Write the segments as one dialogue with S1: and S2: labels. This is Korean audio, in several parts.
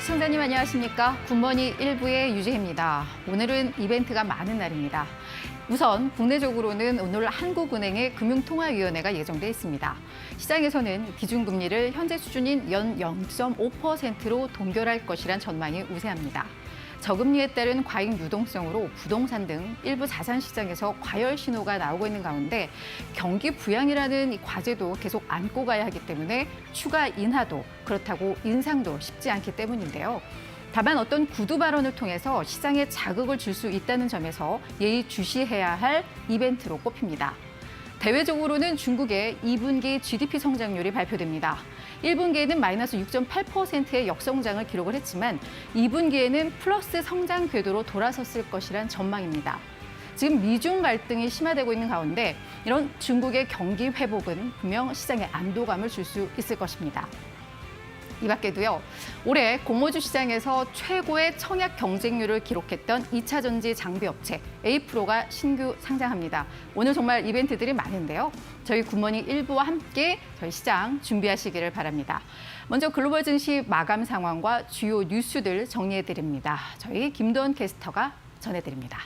S1: 시청자님 안녕하십니까? 굿모닝 1부의 유재입니다. 오늘은 이벤트가 많은 날입니다. 우선 국내적으로는 오늘 한국은행의 금융통화위원회가 예정돼 있습니다. 시장에서는 기준금리를 현재 수준인 연 0.5%로 동결할 것이란 전망이 우세합니다. 저금리에 따른 과잉 유동성으로 부동산 등 일부 자산 시장에서 과열 신호가 나오고 있는 가운데 경기 부양이라는 이 과제도 계속 안고 가야 하기 때문에 추가 인하도 그렇다고 인상도 쉽지 않기 때문인데요. 다만 어떤 구두 발언을 통해서 시장에 자극을 줄 수 있다는 점에서 예의주시해야 할 이벤트로 꼽힙니다. 대외적으로는 중국의 2분기 GDP 성장률이 발표됩니다. 1분기에는 마이너스 6.8%의 역성장을 기록을 했지만 2분기에는 플러스 성장 궤도로 돌아섰을 것이란 전망입니다. 지금 미중 갈등이 심화되고 있는 가운데 이런 중국의 경기 회복은 분명 시장에 안도감을 줄 수 있을 것입니다. 이 밖에도요, 올해 공모주 시장에서 최고의 청약 경쟁률을 기록했던 2차 전지 장비 업체 에이프로가 신규 상장합니다. 오늘 정말 이벤트들이 많은데요. 저희 굿모닝 1부와 함께 저희 시장 준비하시기를 바랍니다. 먼저 글로벌 증시 마감 상황과 주요 뉴스들 정리해드립니다. 저희 김도원 캐스터가 전해드립니다.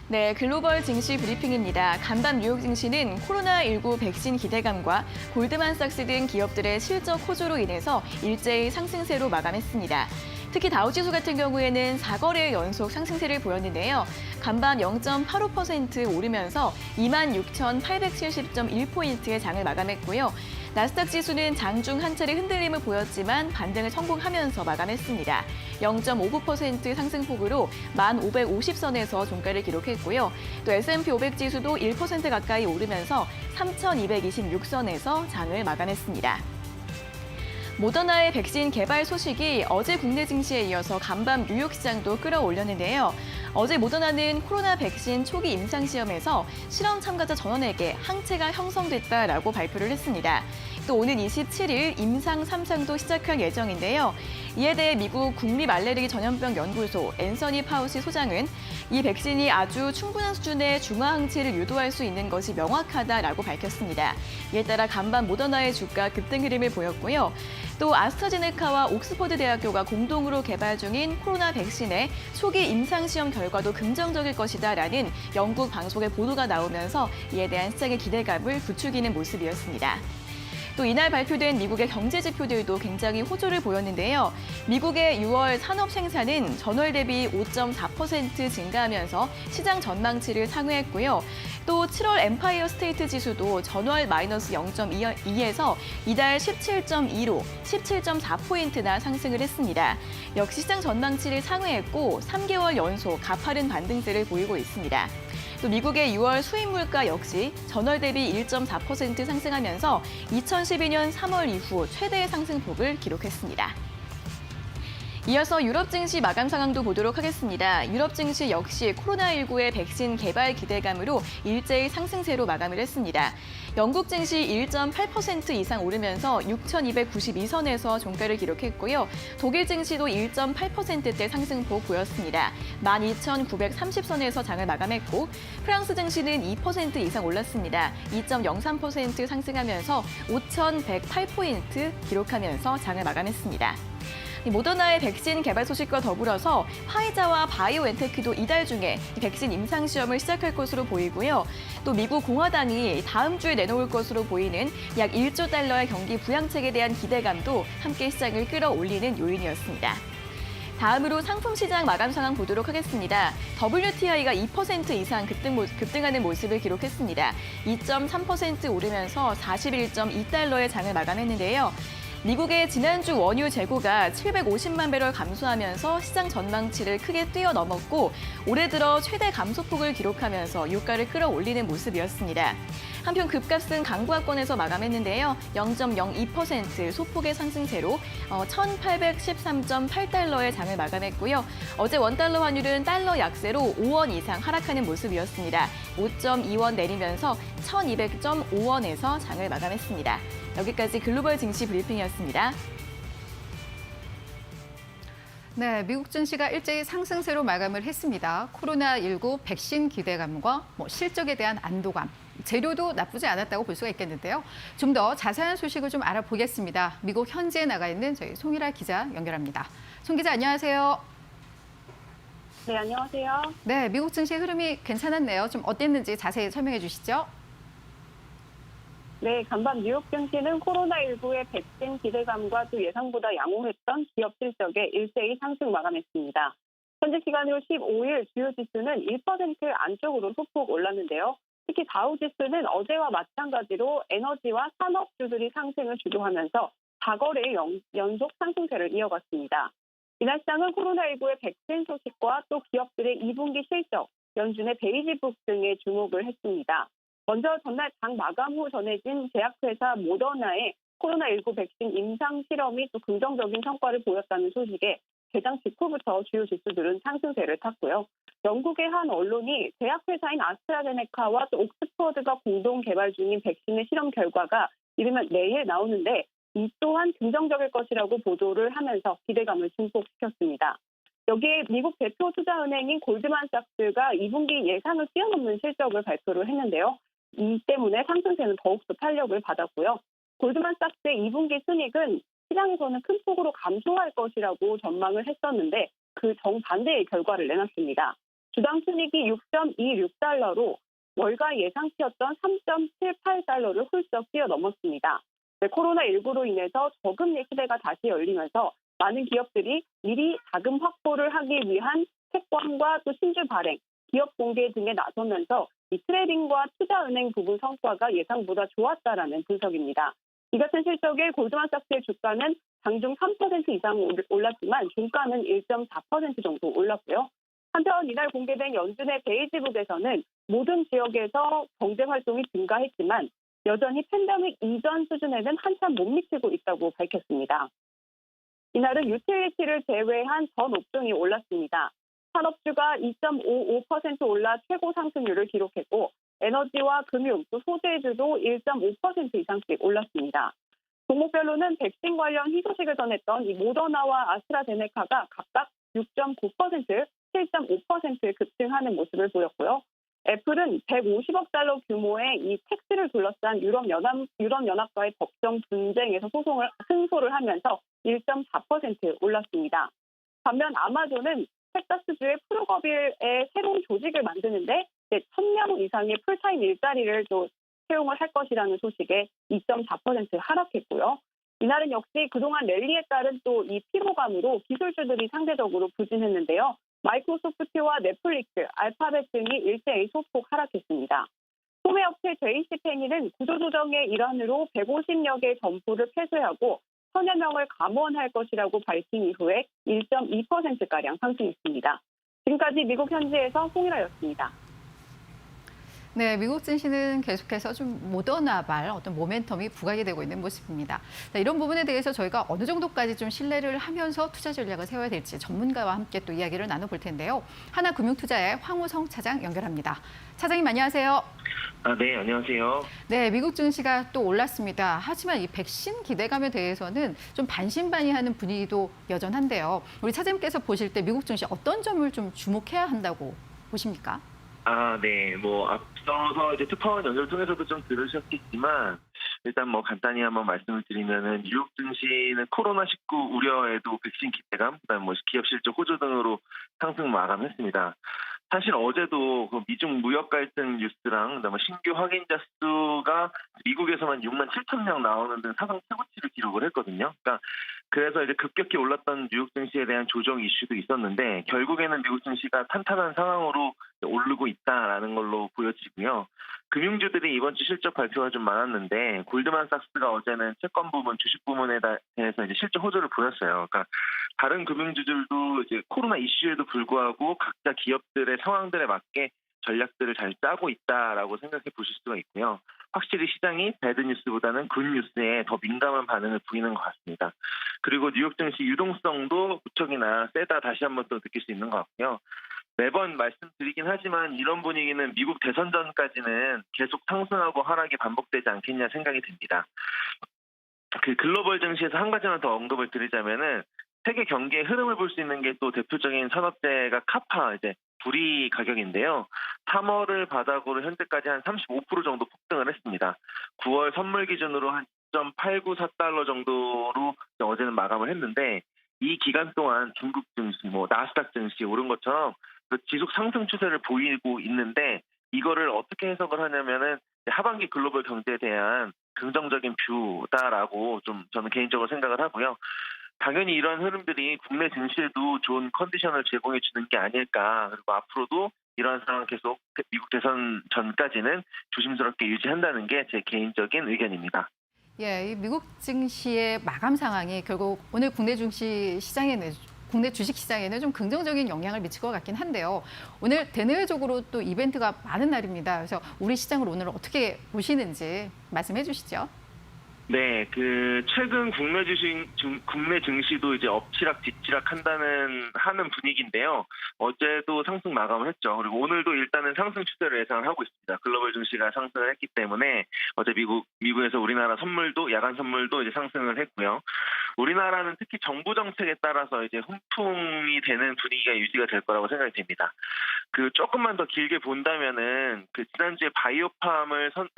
S2: 네, 글로벌 증시 브리핑입니다. 간밤 뉴욕 증시는 코로나19 백신 기대감과 골드만삭스 등 기업들의 실적 호조로 인해서 일제히 상승세로 마감했습니다. 특히 다우지수 같은 경우에는 4거래 연속 상승세를 보였는데요. 간밤 0.85% 오르면서 26,870.1포인트의 장을 마감했고요. 나스닥 지수는 장중 한 차례 흔들림을 보였지만 반등을 성공하면서 마감했습니다. 0.59% 상승폭으로 1,550선에서 종가를 기록했고요. 또 S&P 500 지수도 1% 가까이 오르면서 3,226선에서 장을 마감했습니다. 모더나의 백신 개발 소식이 어제 국내 증시에 이어서 간밤 뉴욕 시장도 끌어올렸는데요. 어제 모더나는 코로나 백신 초기 임상시험에서 실험 참가자 전원에게 항체가 형성됐다라고 발표를 했습니다. 또 오는 27일 임상 3상도 시작할 예정인데요. 이에 대해 미국 국립알레르기 전염병 연구소 앤서니 파우시 소장은 이 백신이 아주 충분한 수준의 중화 항체를 유도할 수 있는 것이 명확하다라고 밝혔습니다. 이에 따라 간밤 모더나의 주가 급등 흐름을 보였고요. 또 아스트라제네카와 옥스퍼드 대학교가 공동으로 개발 중인 코로나 백신의 초기 임상시험 결과도 긍정적일 것이다라는 영국 방송의 보도가 나오면서 이에 대한 시장의 기대감을 부추기는 모습이었습니다. 또 이날 발표된 미국의 경제 지표들도 굉장히 호조를 보였는데요. 미국의 6월 산업 생산은 전월 대비 5.4% 증가하면서 시장 전망치를 상회했고요. 또 7월 엠파이어 스테이트 지수도 전월 마이너스 0.2에서 이달 17.2로 17.4포인트나 상승을 했습니다. 역시 시장 전망치를 상회했고 3개월 연속 가파른 반등세를 보이고 있습니다. 또 미국의 6월 수입 물가 역시 전월 대비 1.4% 상승하면서 2012년 3월 이후 최대의 상승폭을 기록했습니다. 이어서 유럽 증시 마감 상황도 보도록 하겠습니다. 유럽 증시 역시 코로나19의 백신 개발 기대감으로 일제히 상승세로 마감을 했습니다. 영국 증시 1.8% 이상 오르면서 6,292선에서 종가를 기록했고요. 독일 증시도 1.8%대 상승폭 보였습니다. 12,930선에서 장을 마감했고 프랑스 증시는 2% 이상 올랐습니다. 2.03% 상승하면서 5,108포인트 기록하면서 장을 마감했습니다. 모더나의 백신 개발 소식과 더불어서 화이자와 바이오엔테크도 이달 중에 백신 임상시험을 시작할 것으로 보이고요. 또 미국 공화당이 다음 주에 내놓을 것으로 보이는 약 1조 달러의 경기 부양책에 대한 기대감도 함께 시장을 끌어올리는 요인이었습니다. 다음으로 상품 시장 마감 상황 보도록 하겠습니다. WTI가 2% 이상 급등하는 모습을 기록했습니다. 2.3% 오르면서 41.2달러의 장을 마감했는데요. 미국의 지난주 원유 재고가 750만 배럴 감소하면서 시장 전망치를 크게 뛰어넘었고 올해 들어 최대 감소폭을 기록하면서 유가를 끌어올리는 모습이었습니다. 한편 급값은 강부하권에서 마감했는데요. 0.02% 소폭의 상승세로 1,813.8달러의 장을 마감했고요. 어제 원달러 환율은 달러 약세로 5원 이상 하락하는 모습이었습니다. 5.2원 내리면서 1,200.5원에서 장을 마감했습니다. 여기까지 글로벌 증시 브리핑이었습니다.
S1: 네, 미국 증시가 일제히 상승세로 마감을 했습니다. 코로나19 백신 기대감과 실적에 대한 안도감, 재료도 나쁘지 않았다고 볼 수가 있겠는데요. 좀 더 자세한 소식을 좀 알아보겠습니다. 미국 현지에 나가 있는 저희 송일아 기자 연결합니다. 송 기자 안녕하세요.
S3: 네, 안녕하세요.
S1: 네, 미국 증시 흐름이 괜찮았네요. 좀 어땠는지 자세히 설명해 주시죠.
S3: 네, 간밤 뉴욕 증시는 코로나19의 백신 기대감과 또 예상보다 양호했던 기업 실적에 일제히 상승 마감했습니다. 현재 시간으로 15일 주요 지수는 1% 안쪽으로 소폭 올랐는데요. 특히 다우지수는 어제와 마찬가지로 에너지와 산업주들이 상승을 주도하면서 4거래의 연속 상승세를 이어갔습니다. 이날 시장은 코로나19의 백신 소식과 또 기업들의 2분기 실적, 연준의 베이지북 등에 주목을 했습니다. 먼저 전날 장 마감 후 전해진 제약회사 모더나의 코로나19 백신 임상 실험이 또 긍정적인 성과를 보였다는 소식에 개장 직후부터 주요 지수들은 상승세를 탔고요. 영국의 한 언론이 제약회사인 아스트라제네카와 또 옥스퍼드가 공동 개발 중인 백신의 실험 결과가 이르면 내일 나오는데 이 또한 긍정적일 것이라고 보도를 하면서 기대감을 증폭시켰습니다. 여기에 미국 대표 투자은행인 골드만삭스가 2분기 예상을 뛰어넘는 실적을 발표를 했는데요. 이 때문에 상승세는 더욱더 탄력을 받았고요. 골드만삭스의 2분기 순이익은 시장에서는 큰 폭으로 감소할 것이라고 전망을 했었는데 그 정반대의 결과를 내놨습니다. 주당 순이익이 6.26달러로 월가 예상치였던 3.78달러를 훌쩍 뛰어넘었습니다. 코로나19로 인해서 저금리 시대가 다시 열리면서 많은 기업들이 미리 자금 확보를 하기 위한 채권과 또 신주 발행, 기업 공개 등에 나서면서 이 트레이딩과 투자은행 부분 성과가 예상보다 좋았다라는 분석입니다. 이 같은 실적에 골드만삭스의 주가는 장중 3% 이상 올랐지만 종가는 1.4% 정도 올랐고요. 한편 이날 공개된 연준의 베이지북에서는 모든 지역에서 경제 활동이 증가했지만 여전히 팬데믹 이전 수준에는 한참 못 미치고 있다고 밝혔습니다. 이날은 유틸리티를 제외한 전 업종이 올랐습니다. 산업주가 2.55% 올라 최고 상승률을 기록했고 에너지와 금융, 또 소재주도 1.5% 이상씩 올랐습니다. 종목별로는 백신 관련 희소식을 전했던 이 모더나와 아스트라제네카가 각각 6.9%, 7.5% 급등하는 모습을 보였고요. 애플은 150억 달러 규모의 이 텍스를 둘러싼 유럽연합과의 법정 분쟁에서 승소를 하면서 1.4% 올랐습니다. 반면 아마존은 텍사스주의 프로거빌의 새로운 조직을 만드는데 1,000명 이상의 풀타임 일자리를 또 채용을 할 것이라는 소식에 2.4% 하락했고요. 이날은 역시 그동안 랠리에 따른 또 이 피로감으로 기술주들이 상대적으로 부진했는데요. 마이크로소프트와 넷플릭스, 알파벳 등이 일제히 소폭 하락했습니다. 소매업체 JCPenney는 구조조정의 일환으로 150여 개 점포를 폐쇄하고 1,000여 명을 감원할 것이라고 밝힌 이후에 1.2%가량 상승했습니다. 지금까지 미국 현지에서 송일아였습니다.
S1: 네, 미국 증시는 계속해서 좀 모더나발 어떤 모멘텀이 부각이 되고 있는 모습입니다. 자, 이런 부분에 대해서 저희가 어느 정도까지 좀 신뢰를 하면서 투자 전략을 세워야 될지 전문가와 함께 또 이야기를 나눠볼 텐데요. 하나금융투자의 황우성 차장 연결합니다. 차장님 안녕하세요.
S4: 네, 안녕하세요.
S1: 네, 미국 증시가 또 올랐습니다. 하지만 이 백신 기대감에 대해서는 좀 반신반의하는 분위기도 여전한데요. 우리 차장님께서 보실 때 미국 증시 어떤 점을 좀 주목해야 한다고 보십니까?
S4: 네. 앞서서 이제 특파원 연설을 통해서도 좀 들으셨겠지만, 일단 간단히 한번 말씀을 드리면은, 뉴욕 증시는 코로나19 우려에도 백신 기대감, 그다음 기업 실적 호조 등으로 상승 마감했습니다. 사실 어제도 그 미중 무역 갈등 뉴스랑 그다음에 신규 확진자 수가 미국에서만 6만 7천 명 나오는 등 사상 최고치를 기록을 했거든요. 그래서 이제 급격히 올랐던 뉴욕 증시에 대한 조정 이슈도 있었는데 결국에는 미국 증시가 탄탄한 상황으로 오르고 있다라는 걸로 보여지고요. 금융주들이 이번 주 실적 발표가 좀 많았는데 골드만삭스가 어제는 채권 부문, 주식 부문에 대해서 이제 실적 호조를 보였어요. 다른 금융주들도 이제 코로나 이슈에도 불구하고 각자 기업들의 상황들에 맞게 전략들을 잘 짜고 있다라고 생각해 보실 수가 있고요. 확실히 시장이 배드 뉴스보다는 굿 뉴스에 더 민감한 반응을 보이는 것 같습니다. 그리고 뉴욕 증시 유동성도 무척이나 세다 다시 한번 또 느낄 수 있는 것 같고요. 매번 말씀드리긴 하지만 이런 분위기는 미국 대선 전까지는 계속 상승하고 하락이 반복되지 않겠냐 생각이 듭니다. 글로벌 증시에서 한 가지만 더 언급을 드리자면은 세계 경기의 흐름을 볼 수 있는 게 또 대표적인 산업재가 카파, 이제 불이 가격인데요. 3월을 바닥으로 현재까지 한 35% 정도 폭등을 했습니다. 9월 선물 기준으로 한 2.894달러 정도로 어제는 마감을 했는데 이 기간 동안 중국 증시, 나스닥 증시 오른 것처럼 그 지속 상승 추세를 보이고 있는데 이거를 어떻게 해석을 하냐면은 하반기 글로벌 경제에 대한 긍정적인 뷰다라고 좀 저는 개인적으로 생각을 하고요. 당연히 이런 흐름들이 국내 증시에도 좋은 컨디션을 제공해 주는 게 아닐까. 그리고 앞으로도 이러한 상황 계속 미국 대선 전까지는 조심스럽게 유지한다는 게 제 개인적인 의견입니다.
S1: 예, 이 미국 증시의 마감 상황이 결국 오늘 국내 국내 주식 시장에는 좀 긍정적인 영향을 미칠 것 같긴 한데요. 오늘 대내외적으로 또 이벤트가 많은 날입니다. 그래서 우리 시장을 오늘 어떻게 보시는지 말씀해 주시죠.
S4: 네, 최근 국내 증시도 이제 엎치락 뒤치락 하는 분위기인데요. 어제도 상승 마감을 했죠. 그리고 오늘도 일단은 상승 추세를 예상을 하고 있습니다. 글로벌 증시가 상승을 했기 때문에 어제 미국에서 우리나라 야간 선물도 이제 상승을 했고요. 우리나라는 특히 정부 정책에 따라서 이제 훈풍이 되는 분위기가 유지가 될 거라고 생각이 됩니다. 조금만 더 길게 본다면은 지난주에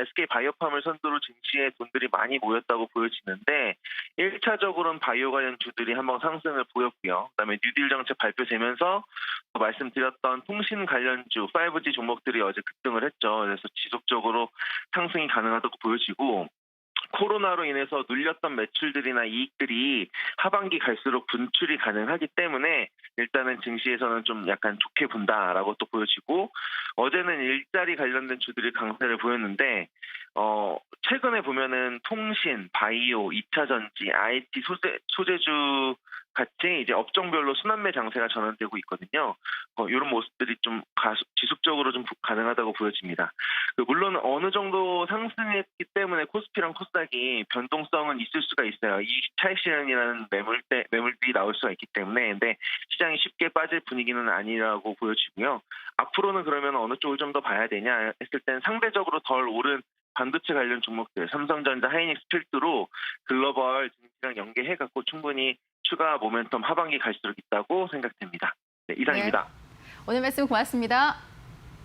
S4: SK 바이오팜을 선두로 증시에 돈들이 많이 모였다고 보여지는데 1차적으로는 바이오 관련 주들이 한번 상승을 보였고요. 그다음에 뉴딜 정책 발표되면서 말씀드렸던 통신 관련주 5G 종목들이 어제 급등을 했죠. 그래서 지속적으로 상승이 가능하다고 보여지고 코로나로 인해서 눌렸던 매출들이나 이익들이 하반기 갈수록 분출이 가능하기 때문에 일단은 증시에서는 좀 약간 좋게 본다라고 또 보여지고 어제는 일자리 관련된 주들이 강세를 보였는데 최근에 보면은 통신, 바이오, 2차 전지, IT 소재주 같이 이제 업종별로 순환매 장세가 전환되고 있거든요. 이런 모습들이 좀 지속적으로 좀 가능하다고 보여집니다. 물론 어느 정도 상승했기 때문에 코스피랑 코스닥이 변동성은 있을 수가 있어요. 이 차익 실현이라는 매물들이 나올 수가 있기 때문에 근데 시장이 쉽게 빠질 분위기는 아니라고 보여지고요. 앞으로는 그러면 어느 쪽을 좀 더 봐야 되냐 했을 때는 상대적으로 덜 오른 반도체 관련 종목들, 삼성전자, 하이닉스 필두로 글로벌 증시랑 연계해갖고 충분히 추가 모멘텀 하반기 갈수록 있다고 생각됩니다. 네, 이상입니다.
S1: 네. 오늘 말씀 고맙습니다.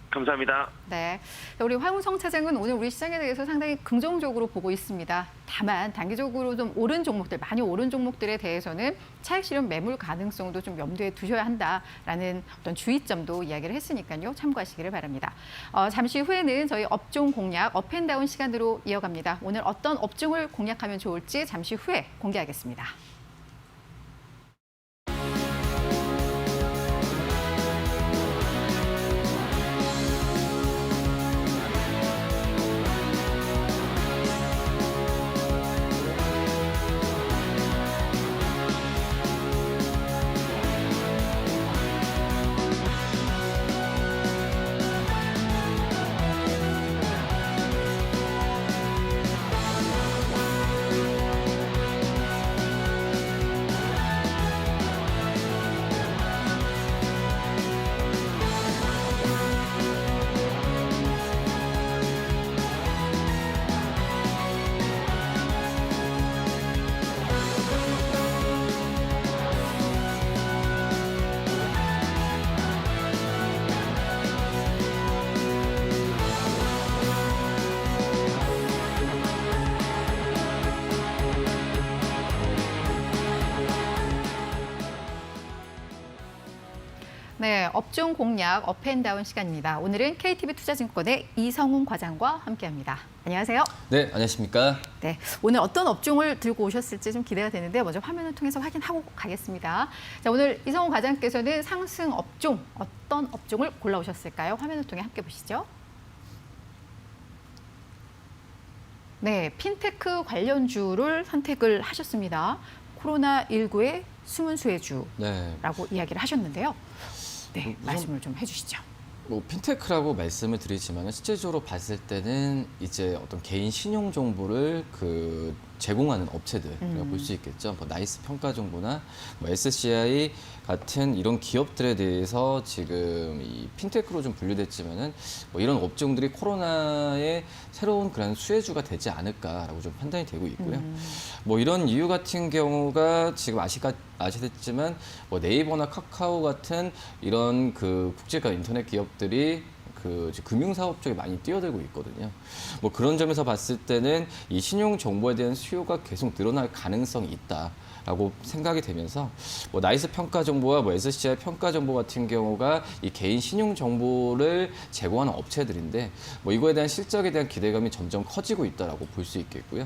S4: 감사합니다.
S1: 네, 우리 황우성 차장은 오늘 우리 시장에 대해서 상당히 긍정적으로 보고 있습니다. 다만 단기적으로 좀 많이 오른 종목들에 대해서는 차익 실현 매물 가능성도 좀 염두에 두셔야 한다라는 어떤 주의점도 이야기를 했으니까요. 참고하시기를 바랍니다. 잠시 후에는 저희 업종 공략 업앤다운 시간으로 이어갑니다. 오늘 어떤 업종을 공략하면 좋을지 잠시 후에 공개하겠습니다. 네, 업종 공략 업앤다운 시간입니다. 오늘은 KTB 투자증권의 이성훈 과장과 함께합니다. 안녕하세요.
S5: 네, 안녕하십니까?
S1: 네, 오늘 어떤 업종을 들고 오셨을지 좀 기대가 되는데 먼저 화면을 통해서 확인하고 가겠습니다. 자, 오늘 이성훈 과장께서는 상승 업종 어떤 업종을 골라오셨을까요? 화면을 통해 함께 보시죠. 네, 핀테크 관련주를 선택을 하셨습니다. 코로나19의 숨은 수혜주라고 이야기를 하셨는데요. 네, 말씀을 좀 해주시죠.
S5: 핀테크라고 말씀을 드리지만 실제적으로 봤을 때는 이제 어떤 개인 신용 정보를 제공하는 업체들이라고 볼 수 있겠죠. 뭐 나이스 평가 정보나 뭐 SCI 같은 이런 기업들에 대해서 지금 이 핀테크로 좀 분류됐지만은 뭐 이런 업종들이 코로나의 새로운 그런 수혜주가 되지 않을까라고 좀 판단이 되고 있고요. 뭐 이런 이유 같은 경우가 지금 아시겠지만 뭐 네이버나 카카오 같은 이런 그 국제가 인터넷 기업들이 그 금융사업 쪽에 많이 뛰어들고 있거든요. 뭐 그런 점에서 봤을 때는 이 신용 정보에 대한 수요가 계속 늘어날 가능성이 있다라고 생각이 되면서 뭐 나이스 평가 정보와 뭐 SCI 평가 정보 같은 경우가 이 개인 신용 정보를 제공하는 업체들인데 뭐 이거에 대한 실적에 대한 기대감이 점점 커지고 있다라고 볼 수 있겠고요.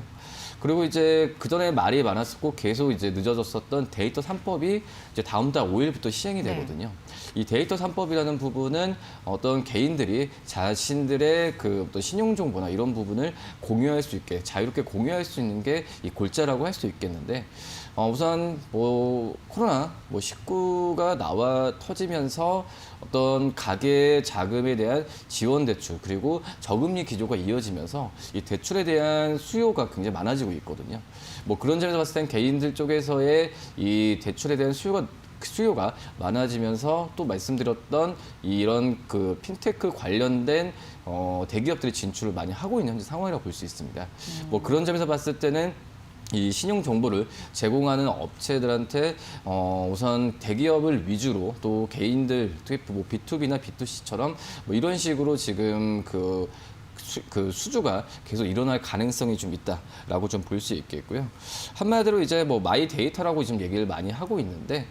S5: 그리고 이제 그전에 말이 많았었고 계속 이제 늦어졌었던 데이터 3법이 이제 다음 달 5일부터 시행이 되거든요. 이 데이터 3법이라는 부분은 어떤 개인들이 자신들의 그 어떤 신용 정보나 이런 부분을 공유할 수 있게 자유롭게 공유할 수 있는 게 이 골자라고 할 수 있겠는데 우선 뭐 코로나 19가 나와 터지면서 어떤 가계 자금에 대한 지원 대출 그리고 저금리 기조가 이어지면서 이 대출에 대한 수요가 굉장히 많아지고 있거든요. 뭐 그런 점에서 봤을 땐 개인들 쪽에서의 이 대출에 대한 수요가 많아지면서 또 말씀드렸던 이런 그 핀테크 관련된 대기업들이 진출을 많이 하고 있는 현재 상황이라고 볼 수 있습니다. 뭐 그런 점에서 봤을 때는 이 신용 정보를 제공하는 업체들한테 우선 대기업을 위주로 또 개인들 뭐 B2B나 B2C처럼 뭐 이런 식으로 지금 그 수주가 계속 일어날 가능성이 좀 있다라고 좀 볼 수 있겠고요. 한마디로 이제 뭐 마이 데이터라고 지금 얘기를 많이 하고 있는데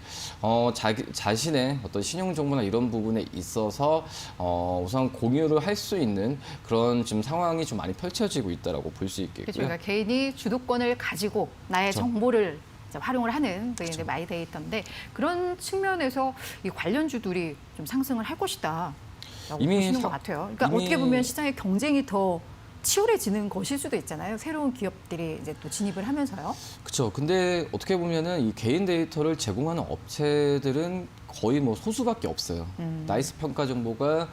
S5: 자신의 어떤 신용 정보나 이런 부분에 있어서 우선 공유를 할 수 있는 그런 지금 상황이 좀 많이 펼쳐지고 있다라고 볼 수 있겠고요.
S1: 그렇죠. 그러니까 개인이 주도권을 가지고 나의
S5: 그렇죠.
S1: 정보를 이제 활용을 하는 그게 이제 마이 데이터인데 그런 측면에서 이 관련주들이 좀 상승을 할 것이다.
S5: 이미
S1: 보시는 것 같아요. 그러니까
S5: 이미
S1: 어떻게 보면 시장의 경쟁이 더 치열해지는 것일 수도 있잖아요. 새로운 기업들이 이제 또 진입을 하면서요.
S5: 그렇죠. 근데 어떻게 보면은 이 개인 데이터를 제공하는 업체들은 거의 뭐 소수밖에 없어요. 나이스 평가 정보가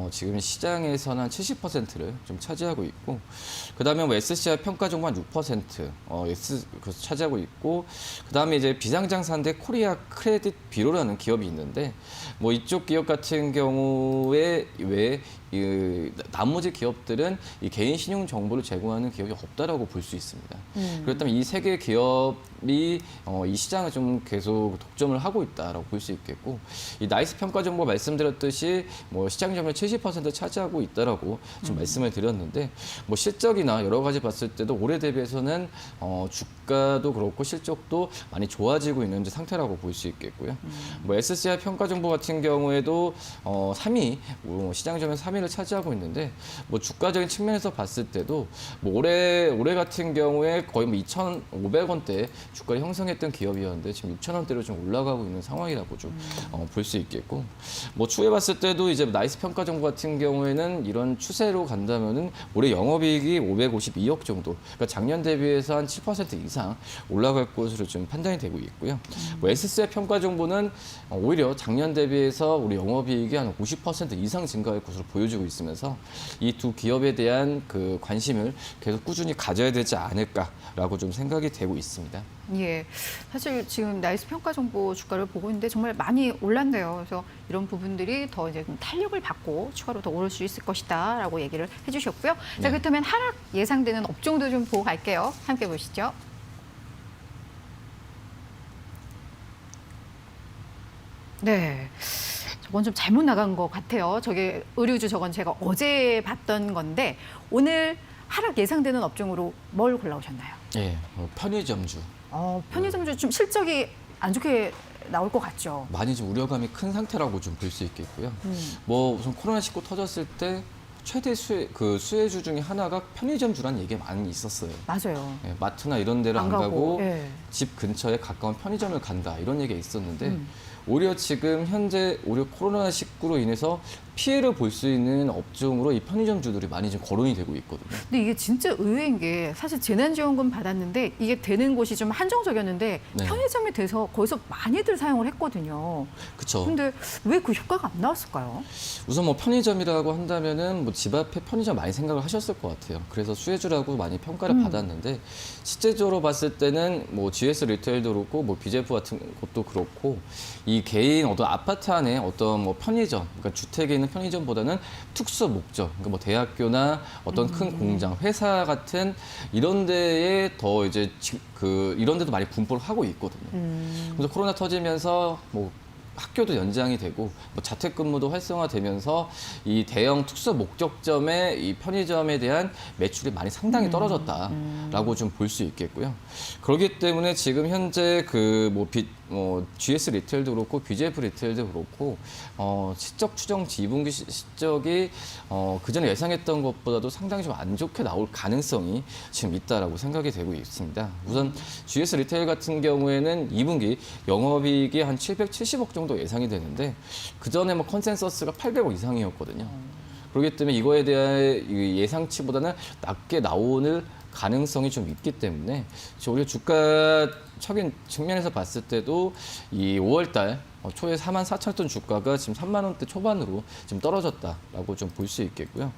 S5: 지금 시장에서는 한 70%를 좀 차지하고 있고, 그다음에 뭐 SCI 평가 정보 한 6% 차지하고 있고, 그다음에 이제 비상장사인데 코리아 크레딧 비로라는 기업이 있는데, 뭐 이쪽 기업 같은 경우에 왜 이 나머지 기업들은 이 개인 신용 정보를 제공하는 기업이 없다라고 볼 수 있습니다. 그렇다면 이 세 개 기업이 이 시장을 좀 계속 독점을 하고 있다라고 볼 수 있겠고, 이 나이스 평가 정보 말씀드렸듯이 뭐 시장 점유율 70% 차지하고 있다라고 좀 말씀을 드렸는데, 뭐 실적이나 여러 가지 봤을 때도 올해 대비해서는 주가도 그렇고 실적도 많이 좋아지고 있는 상태라고 볼 수 있겠고요. 뭐 SCI 평가 정보 같은 경우에도 3위 시장 점유율 3위를 차지하고 있는데, 뭐 주가적인 측면에서 봤을 때도 뭐 올해 같은 경우에 거의 뭐 2,500원대 주가를 형성했던 기업이었는데 지금 6,000원대로 좀 올라가고 있는 상황이라고 좀 볼 수 있겠고, 뭐 추후에 봤을 때도 이제 나이스 평가 정보 같은 경우에는 이런 추세로 간다면은 올해 영업이익이 552억 정도, 그러니까 작년 대비해서 한 7% 이상 올라갈 것으로 좀 판단이 되고 있고요. 뭐 SCI 평가 정보는 오히려 작년 대비해서 우리 영업이익이 한 50% 이상 증가할 것으로 보여지고 있으면서 이 두 기업에 대한 그 관심을 계속 꾸준히 가져야 되지 않을까라고 좀 생각이 되고 있습니다.
S1: 예, 사실 지금 나이스 평가 정보 주가를 보고 있는데 정말 많이 올랐네요. 그래서 이런 부분들이 더 이제 좀 탄력을 받고 추가로 더 오를 수 있을 것이다라고 얘기를 해주셨고요. 자,
S5: 네.
S1: 그렇다면 하락 예상되는 업종도 좀 보고 갈게요. 함께 보시죠. 네. 저건 좀 잘못 나간 것 같아요. 저게 의류주 저건 제가 어제 봤던 건데 오늘 하락 예상되는 업종으로 뭘 골라오셨나요?
S5: 예, 편의점주.
S1: 편의점주 좀 실적이 안 좋게 나올 것 같죠.
S5: 많이 좀 우려감이 큰 상태라고 좀 볼 수 있겠고요. 뭐 우선 코로나19 터졌을 때 최대 수혜주 중에 하나가 편의점주라는 얘기가 많이 있었어요.
S1: 맞아요.
S5: 예, 마트나 이런 데를 안 가고
S1: 예.
S5: 집 근처에 가까운 편의점을 간다 이런 얘기가 있었는데 오히려 지금 현재 코로나19로 인해서 피해를 볼 수 있는 업종으로 이 편의점주들이 많이 좀 거론이 되고 있거든요.
S1: 근데 이게 진짜 의외인 게 사실 재난지원금 받았는데 이게 되는 곳이 좀 한정적이었는데
S5: 네.
S1: 편의점이 돼서 거기서 많이들 사용을 했거든요.
S5: 그렇죠.
S1: 근데 왜 그 효과가 안 나왔을까요?
S5: 우선 뭐 편의점이라고 한다면은 뭐 집 앞에 편의점 많이 생각을 하셨을 것 같아요. 그래서 수혜주라고 많이 평가를 받았는데 실제적으로 봤을 때는 뭐 GS 리테일도 그렇고 뭐 BJF 같은 것도 그렇고 이 개인 어떤 아파트 안에 어떤 뭐 편의점, 그러니까 주택에 있는 편의점보다는 특수 목적, 그러니까 뭐 대학교나 어떤 큰 공장, 회사 같은 이런 데에 더 이제 이런 데도 많이 분포를 하고 있거든요. 그래서 코로나 터지면서 뭐 학교도 연장이 되고 뭐 자택근무도 활성화되면서 이 대형 특수 목적점의 이 편의점에 대한 매출이 많이 상당히 떨어졌다라고 좀 볼 수 있겠고요. 그렇기 때문에 지금 현재 GS 리테일도 그렇고 BJF 리테일도 그렇고 실적 추정치 2분기 실적이 그전에 예상했던 것보다도 상당히 좀 안 좋게 나올 가능성이 지금 있다라고 생각이 되고 있습니다. 우선 GS 리테일 같은 경우에는 2분기 영업이익이 한 770억 정도 예상이 되는데 그전에 뭐 컨센서스가 800억 이상이었거든요. 그렇기 때문에 이거에 대한 예상치보다는 낮게 나오는 가능성이 좀 있기 때문에 오히려 주가적인 측면에서 봤을 때도 이 5월달 초에 44,000원 주가가 지금 3만 원대 초반으로 지금 떨어졌다라고 좀 볼 수 있겠고요.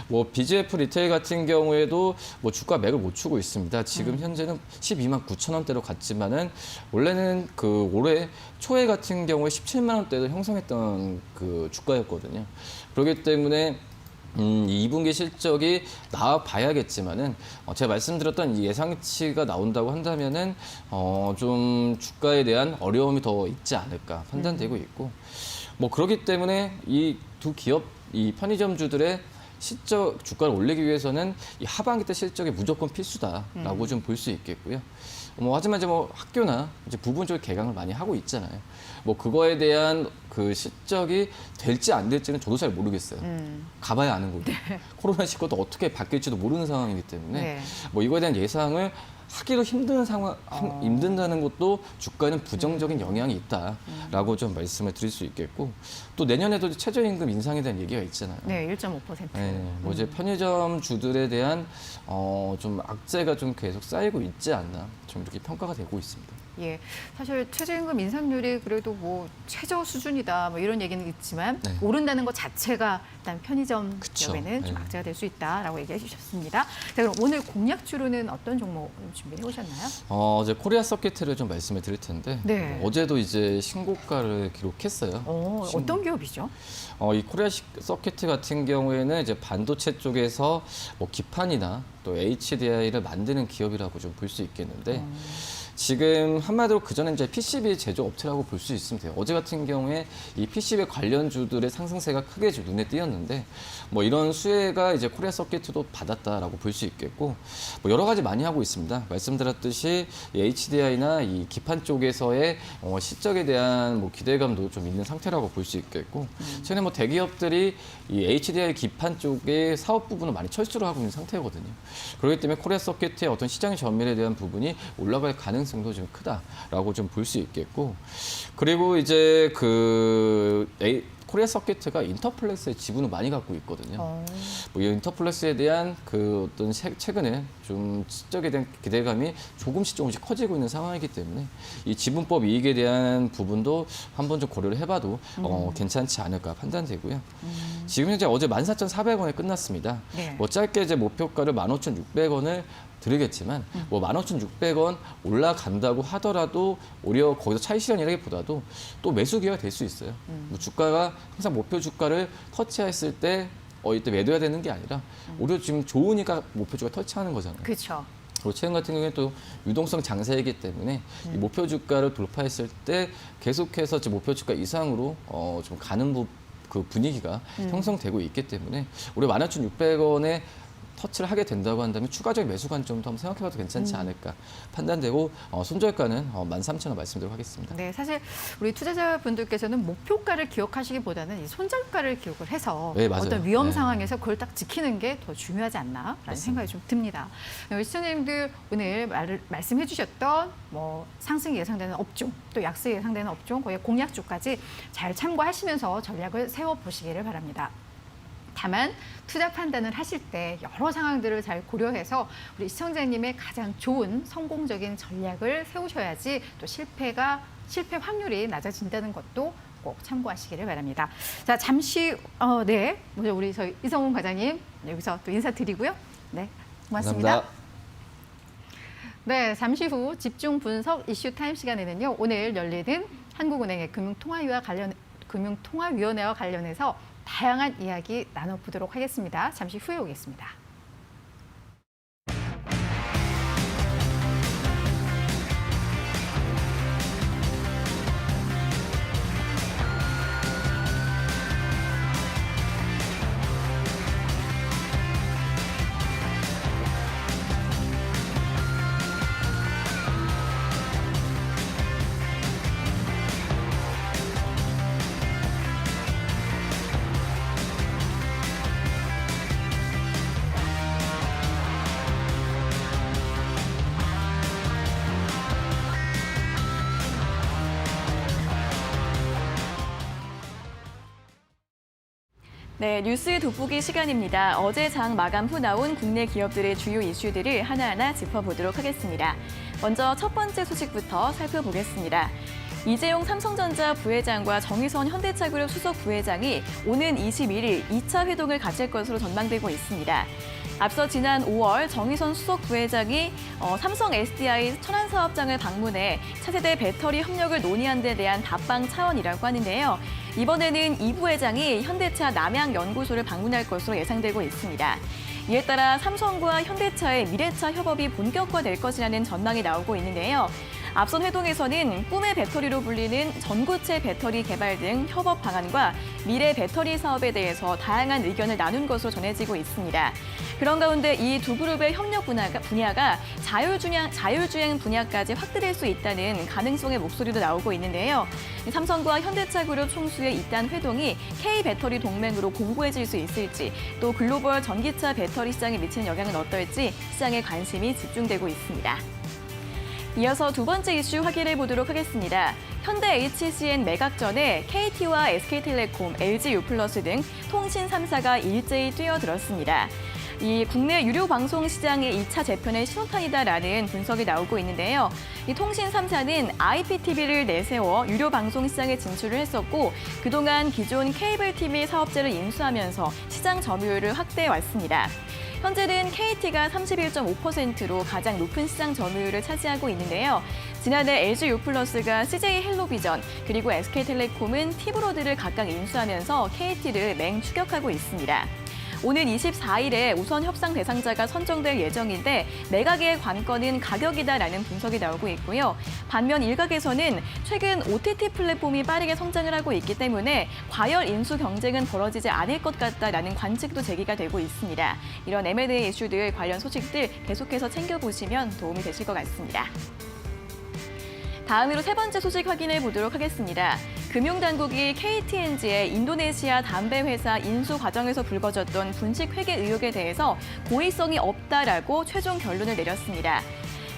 S5: 뭐 BJF 리테일 같은 경우에도 뭐 주가 맥을 못 추고 있습니다. 지금 현재는 12만 9천 원대로 갔지만은 원래는 그 올해 초에 같은 경우에 17만 원대도 형성했던 그 주가였거든요. 그렇기 때문에 이 2분기 실적이 나와봐야겠지만은 제가 말씀드렸던 이 예상치가 나온다고 한다면은 좀 주가에 대한 어려움이 더 있지 않을까 판단되고 있고 뭐 그렇기 때문에 이 두 기업 이 편의점주들의 실적 주가를 올리기 위해서는 이 하반기 때 실적이 무조건 필수다라고 좀 볼 수 있겠고요. 하지만 이제 뭐 학교나 이제 부분적으로 개강을 많이 하고 있잖아요. 뭐 그거에 대한 그 실적이 될지 안 될지는 저도 잘 모르겠어요. 가봐야 아는 거고. 코로나19도 어떻게 바뀔지도 모르는 상황이기 때문에
S1: 네.
S5: 뭐 이거에 대한 예상을 하기도 힘든 상황, 힘든다는 것도 주가에는 부정적인 영향이 있다라고 좀 말씀을 드릴 수 있겠고 또 내년에도 최저임금 인상에 대한 얘기가 있잖아요.
S1: 네, 1.5%.
S5: 네, 뭐 이제 편의점 주들에 대한 좀 악재가 좀 계속 쌓이고 있지 않나 좀 이렇게 평가가 되고 있습니다.
S1: 예, 사실 최저임금 인상률이 그래도 뭐 최저 수준이다 뭐 이런 얘기는 있지만
S5: 네.
S1: 오른다는 것 자체가 일단 편의점
S5: 그쵸.
S1: 기업에는 좀
S5: 네.
S1: 악재가 될 수 있다라고 얘기해 주셨습니다. 자, 그럼 오늘 공약주로는 어떤 종목 준비해 오셨나요?
S5: 이제 코리아 서킷을 좀 말씀을 드릴 텐데
S1: 네.
S5: 어제도 이제 신고가를 기록했어요.
S1: 어떤 기업이죠?
S5: 이 코리아 서킷 같은 경우에는 이제 반도체 쪽에서 뭐 기판이나 또 HDI를 만드는 기업이라고 좀 볼 수 있겠는데 지금 한마디로 그전에 이제 PCB 제조업체라고 볼 수 있으면 돼요. 어제 같은 경우에 이 PCB 관련주들의 상승세가 크게 좀 눈에 띄었는데 뭐 이런 수혜가 이제 코리아 서킷도 받았다라고 볼 수 있겠고 뭐 여러 가지 많이 하고 있습니다. 말씀드렸듯이 이 HDI나 이 기판 쪽에서의 실적에 대한 뭐 기대감도 좀 있는 상태라고 볼 수 있겠고 최근에 뭐 대기업들이 이 HDI 기판 쪽의 사업 부분을 많이 철수를 하고 있는 상태거든요. 그렇기 때문에 코리아 서킷의 어떤 시장의 전멸에 대한 부분이 올라갈 가능성도 좀 크다라고 좀 볼 수 있겠고 그리고 이제 코리아 서킷가 인터플렉스의 지분을 많이 갖고 있거든요. 뭐 이 인터플렉스에 대한 그 어떤 최근에 좀 실적에 대한 기대감이 조금씩 커지고 있는 상황이기 때문에 이 지분법 이익에 대한 부분도 한번 좀 고려를 해봐도 괜찮지 않을까 판단되고요. 지금 현재 어제 14,400원에 끝났습니다.
S1: 네.
S5: 뭐 짧게 이제 목표가를 15,600원을 드리겠지만 뭐 15,600원 올라간다고 하더라도 오히려 거기서 차익 실현이라기보다도 또 매수 기회가 될 수 있어요. 뭐 주가가 항상 목표 주가를 터치했을 때 이때 매도해야 되는 게 아니라 오히려 지금 좋으니까 목표 주가 터치하는 거잖아요.
S1: 그렇죠.
S5: 그리고 최근 같은 경우에 또 유동성 장세이기 때문에 이 목표 주가를 돌파했을 때 계속해서 목표 주가 이상으로 좀 가는 그 분위기가 형성되고 있기 때문에 우리 15,600원에 터치를 하게 된다고 한다면 추가적인 매수 관점도 한번 생각해봐도 괜찮지 않을까 판단되고 손절가는 13,000원 말씀드리도록 하겠습니다.
S1: 네, 사실 우리 투자자분들께서는 목표가를 기억하시기보다는 이 손절가를 기억을 해서
S5: 네, 맞아요.
S1: 어떤 위험
S5: 네.
S1: 상황에서 그걸 딱 지키는 게 더 중요하지 않나라는
S5: 맞습니다.
S1: 생각이 좀 듭니다. 시청자님들 오늘 말씀해 주셨던 뭐 상승이 예상되는 업종, 또 약세 예상되는 업종, 거기에 공약주까지 잘 참고하시면서 전략을 세워보시기를 바랍니다. 다만 투자 판단을 하실 때 여러 상황들을 잘 고려해서 우리 시청자님의 가장 좋은 성공적인 전략을 세우셔야지 또 실패 확률이 낮아진다는 것도 꼭 참고하시기를 바랍니다. 자, 잠시 네, 먼저 우리 저희 이성훈 과장님 여기서 또 인사드리고요. 네, 고맙습니다.
S5: 감사합니다.
S1: 네, 잠시 후 집중 분석 이슈 타임 시간에는요. 오늘 열리는 한국은행의 금융통화위원회와 관련해서 다양한 이야기 나눠보도록 하겠습니다. 잠시 후에 오겠습니다.
S2: 네, 뉴스 돋보기 시간입니다. 어제 장 마감 후 나온 국내 기업들의 주요 이슈들을 하나하나 짚어보도록 하겠습니다. 먼저 첫 번째 소식부터 살펴보겠습니다. 이재용 삼성전자 부회장과 정의선 현대차그룹 수석 부회장이 오는 21일 2차 회동을 가질 것으로 전망되고 있습니다. 앞서 지난 5월 정의선 수석 부회장이 삼성 SDI 천안사업장을 방문해 차세대 배터리 협력을 논의한 데 대한 답방 차원이라고 하는데요. 이번에는 이 부회장이 현대차 남양연구소를 방문할 것으로 예상되고 있습니다. 이에 따라 삼성과 현대차의 미래차 협업이 본격화될 것이라는 전망이 나오고 있는데요. 앞선 회동에서는 꿈의 배터리로 불리는 전고체 배터리 개발 등 협업 방안과 미래 배터리 사업에 대해서 다양한 의견을 나눈 것으로 전해지고 있습니다. 그런 가운데 이 두 그룹의 협력 분야가 자율주행 분야까지 확대될 수 있다는 가능성의 목소리도 나오고 있는데요. 삼성과 현대차 그룹 총수의 이딴 회동이 K배터리 동맹으로 공고해질 수 있을지, 또 글로벌 전기차 배터리 시장에 미치는 영향은 어떨지 시장에 관심이 집중되고 있습니다. 이어서 두 번째 이슈 확인해 보도록 하겠습니다. 현대 HCN 매각 전에 KT와 SK텔레콤, LG유플러스 등 통신 3사가 일제히 뛰어들었습니다. 이 국내 유료 방송 시장의 2차 재편의 신호탄이다라는 분석이 나오고 있는데요. 이 통신 3사는 IPTV를 내세워 유료 방송 시장에 진출을 했었고 그동안 기존 케이블 TV 사업자를 인수하면서 시장 점유율을 확대해 왔습니다. 현재는 KT가 31.5%로 가장 높은 시장 점유율을 차지하고 있는데요. 지난해 LG유플러스가 CJ헬로비전 그리고 SK텔레콤은 티브로드를 각각 인수하면서 KT를 맹추격하고 있습니다. 오는 24일에 우선 협상 대상자가 선정될 예정인데 매각의 관건은 가격이다라는 분석이 나오고 있고요. 반면 일각에서는 최근 OTT 플랫폼이 빠르게 성장을 하고 있기 때문에 과열 인수 경쟁은 벌어지지 않을 것 같다라는 관측도 제기가 되고 있습니다. 이런 M&A 이슈들 관련 소식들 계속해서 챙겨보시면 도움이 되실 것 같습니다. 다음으로 세 번째 소식 확인해 보도록 하겠습니다. 금융당국이 KTNG의 인도네시아 담배 회사 인수 과정에서 불거졌던 분식 회계 의혹에 대해서 고의성이 없다라고 최종 결론을 내렸습니다.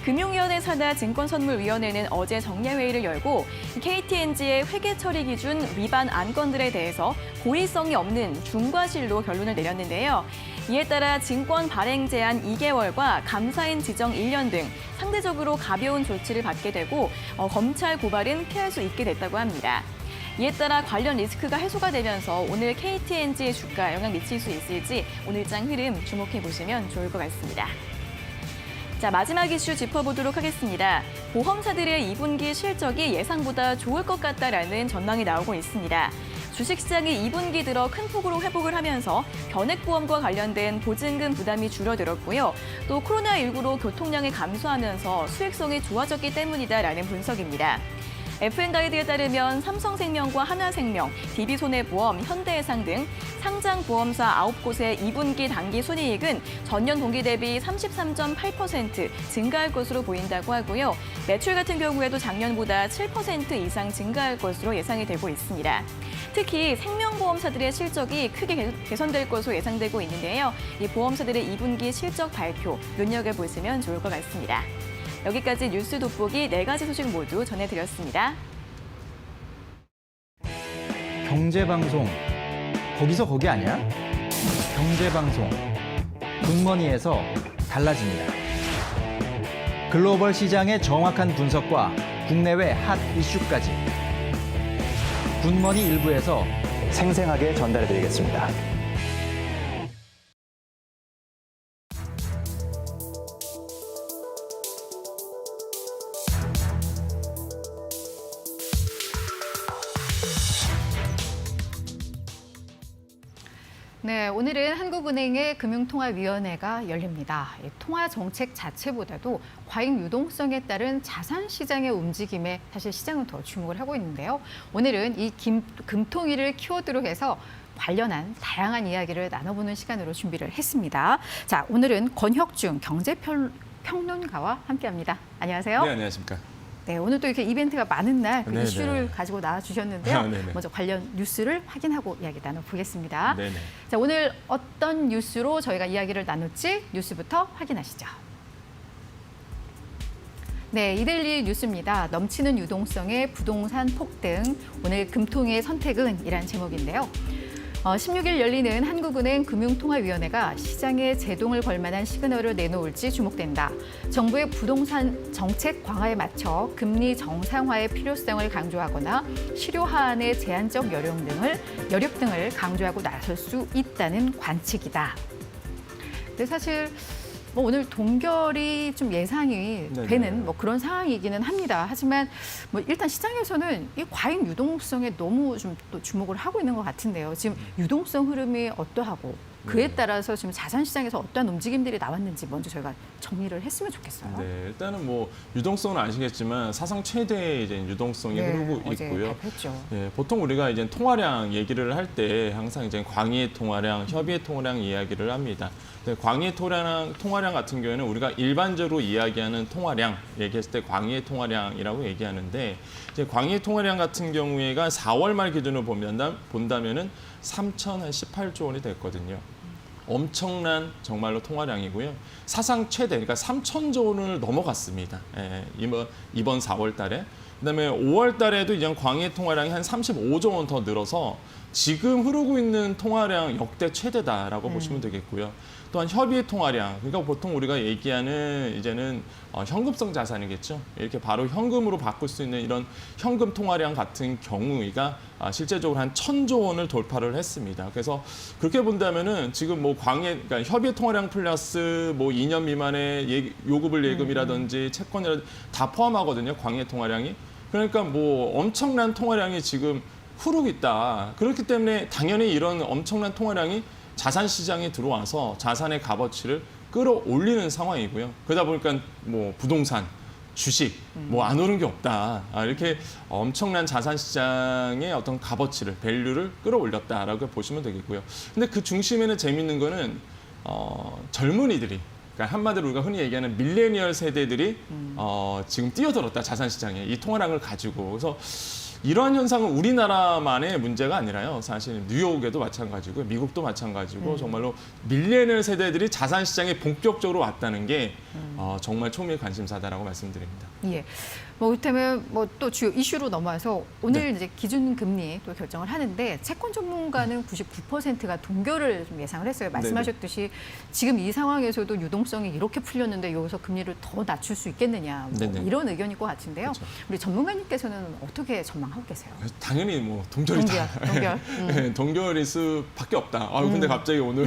S2: 금융위원회 산하 증권선물위원회는 어제 정례회의를 열고 KTNG의 회계 처리 기준 위반 안건들에 대해서 고의성이 없는 중과실로 결론을 내렸는데요. 이에 따라 증권 발행 제한 2개월과 감사인 지정 1년 등 상대적으로 가벼운 조치를 받게 되고 검찰 고발은 피할 수 있게 됐다고 합니다. 이에 따라 관련 리스크가 해소가 되면서 오늘 KTNG의 주가에 영향 미칠 수 있을지 오늘장 흐름 주목해 보시면 좋을 것 같습니다. 자, 마지막 이슈 짚어보도록 하겠습니다. 보험사들의 2분기 실적이 예상보다 좋을 것 같다라는 전망이 나오고 있습니다. 주식시장이 2분기 들어 큰 폭으로 회복을 하면서 변액보험과 관련된 보증금 부담이 줄어들었고요. 또 코로나19로 교통량이 감소하면서 수익성이 좋아졌기 때문이다라는 분석입니다. FN가이드에 따르면 삼성생명과 하나생명, DB손해보험, 현대해상 등 상장 보험사 9곳의 2분기 당기 순이익은 전년 동기 대비 33.8% 증가할 것으로 보인다고 하고요. 매출 같은 경우에도 작년보다 7% 이상 증가할 것으로 예상이 되고 있습니다. 특히 생명보험사들의 실적이 크게 개선될 것으로 예상되고 있는데요. 이 보험사들의 2분기 실적 발표 눈여겨보시면 좋을 것 같습니다. 여기까지 뉴스 돋보기 4가지 소식 모두 전해드렸습니다.
S6: 경제방송, 거기서 거기 아니야? 경제방송, 굿머니에서 달라집니다. 글로벌 시장의 정확한 분석과 국내외 핫 이슈까지 굿머니 일부에서
S7: 생생하게 전달해드리겠습니다.
S1: 네, 오늘은 한국은행의 금융통화위원회가 열립니다. 이 통화 정책 자체보다도 과잉 유동성에 따른 자산 시장의 움직임에 사실 시장은 더 주목을 하고 있는데요. 오늘은 이 금통위를 키워드로 해서 관련한 다양한 이야기를 나눠보는 시간으로 준비를 했습니다. 자, 오늘은 권혁중 경제평론가와 함께합니다. 안녕하세요.
S8: 네, 안녕하십니까.
S1: 네, 오늘 또 이렇게 이벤트가 많은 날 그
S8: 네네.
S1: 이슈를 가지고 나와주셨는데요.
S8: 네네.
S1: 먼저 관련 뉴스를 확인하고 이야기 나눠보겠습니다.
S8: 네네.
S1: 자, 오늘 어떤 뉴스로 저희가 이야기를 나눌지 뉴스부터 확인하시죠. 네, 이데일리 뉴스입니다. 넘치는 유동성의 부동산 폭등, 오늘 금통위의 선택은 이란 제목인데요. 16일 열리는 한국은행 금융통화위원회가 시장에 제동을 걸 만한 시그널을 내놓을지 주목된다. 정부의 부동산 정책 강화에 맞춰 금리 정상화의 필요성을 강조하거나 실효 하한의 제한적 여력 등을 강조하고 나설 수 있다는 관측이다. 근데 사실 오늘 동결이 좀 예상이
S8: 네네.
S1: 되는 그런 상황이기는 합니다. 하지만 일단 시장에서는 이 과잉 유동성에 너무 좀 또 주목을 하고 있는 것 같은데요. 지금 유동성 흐름이 어떠하고 그에 따라서 지금 자산 시장에서 어떠한 움직임들이 나왔는지 먼저 저희가 정리를 했으면 좋겠어요.
S8: 네, 일단은 유동성은 아시겠지만 사상 최대의 이제 유동성이 흐르고
S1: 어제
S8: 있고요.
S1: 발표했죠.
S8: 네, 보통 우리가 이제 통화량 얘기를 할 때 항상 이제 광의의 통화량, 협의의 통화량 이야기를 합니다. 광의의 통화량 같은 경우에는 우리가 일반적으로 이야기하는 통화량 얘기했을 때 광의의 통화량이라고 얘기하는데 이제 광의의 통화량 같은 경우에가 4월 말 기준으로 본다면은 3,018조 원이 됐거든요. 엄청난 정말로 통화량이고요. 사상 최대, 그러니까 3,000조 원을 넘어갔습니다. 예, 이번 4월 달에. 그다음에 5월 달에도 이제 광의 통화량이 한 35조 원 더 늘어서 지금 흐르고 있는 통화량 역대 최대다라고 보시면 되겠고요. 또한 협의의 통화량, 그러니까 보통 우리가 얘기하는 이제는 현금성 자산이겠죠. 이렇게 바로 현금으로 바꿀 수 있는 이런 현금 통화량 같은 경우가 실제적으로 한 1,000조 원을 돌파를 했습니다. 그래서 그렇게 본다면은 지금 그러니까 협의의 통화량 플러스 2년 미만의 요구불 예금이라든지 채권이라든지 다 포함하거든요. 광의 통화량이. 그러니까 엄청난 통화량이 지금 흐르고 있다. 그렇기 때문에 당연히 이런 엄청난 통화량이 자산 시장에 들어와서 자산의 값어치를 끌어올리는 상황이고요. 그러다 보니까 부동산, 주식 안 오른 게 없다. 이렇게 엄청난 자산 시장의 어떤 값어치를, 밸류를 끌어올렸다라고 보시면 되겠고요. 근데 그 중심에는 재밌는 거는 젊은이들이, 그러니까 한마디로 우리가 흔히 얘기하는 밀레니얼 세대들이 지금 뛰어들었다, 자산 시장에 이 통화량을 가지고. 그래서 이러한 현상은 우리나라만의 문제가 아니라요. 사실 뉴욕에도 마찬가지고 미국도 마찬가지고 정말로 밀레니얼 세대들이 자산 시장에 본격적으로 왔다는 게 정말 초미의 관심사다라고 말씀드립니다.
S1: 예. 그렇다면 또 주요 이슈로 넘어와서 오늘
S8: 네.
S1: 이제 기준금리 또 결정을 하는데 채권 전문가는 99%가 동결을 좀 예상을 했어요. 말씀하셨듯이 지금 이 상황에서도 유동성이 이렇게 풀렸는데 여기서 금리를 더 낮출 수 있겠느냐
S8: 네네.
S1: 이런 의견일 것 같은데요.
S8: 그렇죠.
S1: 우리 전문가님께서는 어떻게 전망하고 계세요?
S8: 당연히 동결이다.
S1: 동결.
S8: 네, 동결일 수밖에 없다. 근데 갑자기 오늘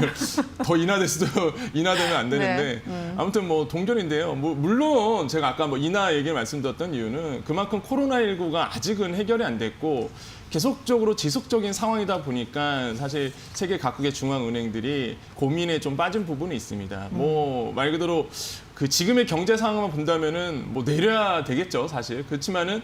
S8: 더 인하되면 안 되는데 아무튼 동결인데요. 물론 제가 아까 인하 얘기를 말씀드렸던 이유는 그만큼 코로나19가 아직은 해결이 안 됐고 계속적으로 지속적인 상황이다 보니까 사실 세계 각국의 중앙은행들이 고민에 좀 빠진 부분이 있습니다. 말 그대로 그 지금의 경제 상황만 본다면은 내려야 되겠죠, 사실. 그렇지만은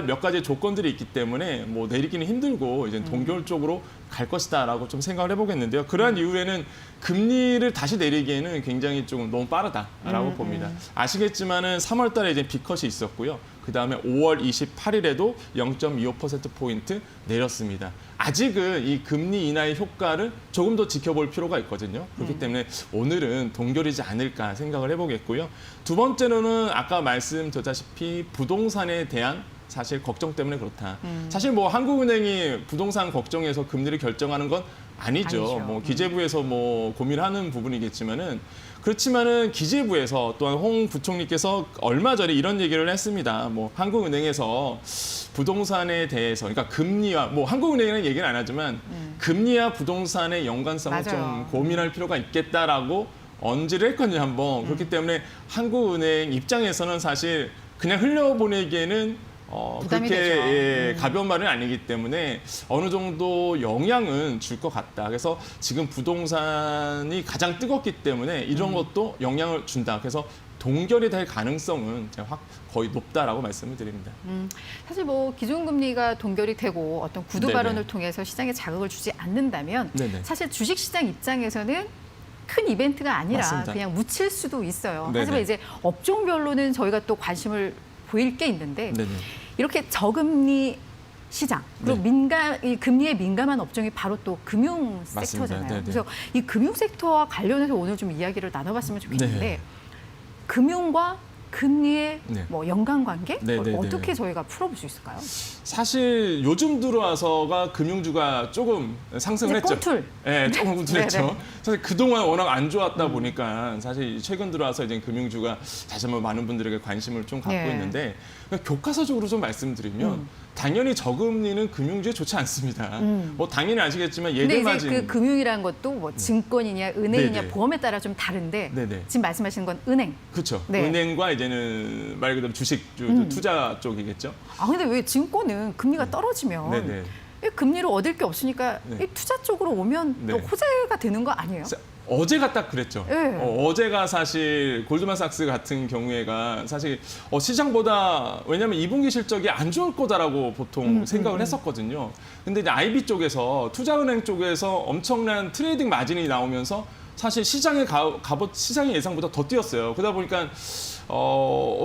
S8: 몇 가지 조건들이 있기 때문에 뭐 내리기는 힘들고 이제 동결 쪽으로 갈 것이다라고 좀 생각을 해보겠는데요. 그러한 이후에는 금리를 다시 내리기에는 굉장히 좀 너무 빠르다라고 봅니다. 아시겠지만은 3월달에 이제 빅컷이 있었고요. 그 다음에 5월 28일에도 0.25%포인트 내렸습니다. 아직은 이 금리 인하의 효과를 조금 더 지켜볼 필요가 있거든요. 그렇기 때문에 오늘은 동결이지 않을까 생각을 해보겠고요. 두 번째로는 아까 말씀드렸다시피 부동산에 대한 사실 걱정 때문에 그렇다. 사실 뭐 한국은행이 부동산 걱정해서 금리를 결정하는 건 아니죠. 뭐 기재부에서 뭐 고민하는 부분이겠지만은 그렇지만은 기재부에서 또한 홍 부총리께서 얼마 전에 이런 얘기를 했습니다. 뭐 한국은행에서 부동산에 대해서 그러니까 금리와 뭐 한국은행은 얘기는 안 하지만 금리와 부동산의 연관성을
S1: 맞아요.
S8: 좀 고민할 필요가 있겠다라고 언지를 했거든요, 한번. 그렇기 때문에 한국은행 입장에서는 사실 그냥 흘려보내기에는
S1: 부담이
S8: 그렇게
S1: 되죠.
S8: 예, 가벼운 말은 아니기 때문에 어느 정도 영향은 줄 것 같다. 그래서 지금 부동산이 가장 뜨겁기 때문에 이런 것도 영향을 준다. 그래서 동결이 될 가능성은 거의 높다라고 말씀을 드립니다.
S1: 사실 뭐 기준금리가 동결이 되고 어떤 구두
S8: 네네.
S1: 발언을 통해서 시장에 자극을 주지 않는다면
S8: 네네.
S1: 사실 주식시장 입장에서는 큰 이벤트가 아니라
S8: 맞습니다.
S1: 그냥 묻힐 수도 있어요.
S8: 네네.
S1: 하지만 이제 업종별로는 저희가 또 관심을 보일 게 있는데
S8: 네네.
S1: 이렇게 저금리 시장 그리고
S8: 네.
S1: 이 금리에 민감한 업종이 바로 또 금융
S8: 맞습니다.
S1: 섹터잖아요.
S8: 네네.
S1: 그래서 이 금융 섹터와 관련해서 오늘 좀 이야기를 나눠봤으면 좋겠는데
S8: 네.
S1: 금융과 금리의
S8: 네.
S1: 뭐 연관관계
S8: 네네네.
S1: 어떻게 저희가 풀어볼 수 있을까요?
S8: 사실 요즘 들어와서가 금융주가 조금 상승을
S1: 이제
S8: 했죠.
S1: 꿈틀.
S8: 네, 조금 꿈틀했죠.
S1: 네네.
S8: 사실 그동안 워낙 안 좋았다 보니까 사실 최근 들어와서 이제 금융주가 다시 한번 많은 분들에게 관심을 좀 갖고
S1: 네.
S8: 있는데 교과서적으로 좀 말씀드리면 당연히 저금리는 금융주에 좋지 않습니다. 뭐 당연히 아시겠지만
S1: 근데
S8: 예대
S1: 이제
S8: 마진
S1: 그 금융이라는 것도 뭐 증권이냐 은행이냐
S8: 네네.
S1: 보험에 따라 좀 다른데
S8: 네네.
S1: 지금 말씀하시는 건 은행.
S8: 그렇죠.
S1: 네.
S8: 은행과 이제는 말 그대로 주식 투자 쪽이겠죠.
S1: 아 근데 왜 증권은 금리가 떨어지면
S8: 네네.
S1: 이 금리로 얻을 게 없으니까
S8: 네.
S1: 이 투자 쪽으로 오면 또
S8: 네.
S1: 호재가 되는 거 아니에요?
S8: 어제가 딱 그랬죠.
S1: 네.
S8: 어제가 사실 골드만삭스 같은 경우에가 사실 시장보다 왜냐하면 2분기 실적이 안 좋을 거다라고 보통 생각을 했었거든요. 근데 이제 IB 쪽에서 투자은행 쪽에서 엄청난 트레이딩 마진이 나오면서 사실 시장의 시장의 예상보다 더 뛰었어요. 그러다 보니까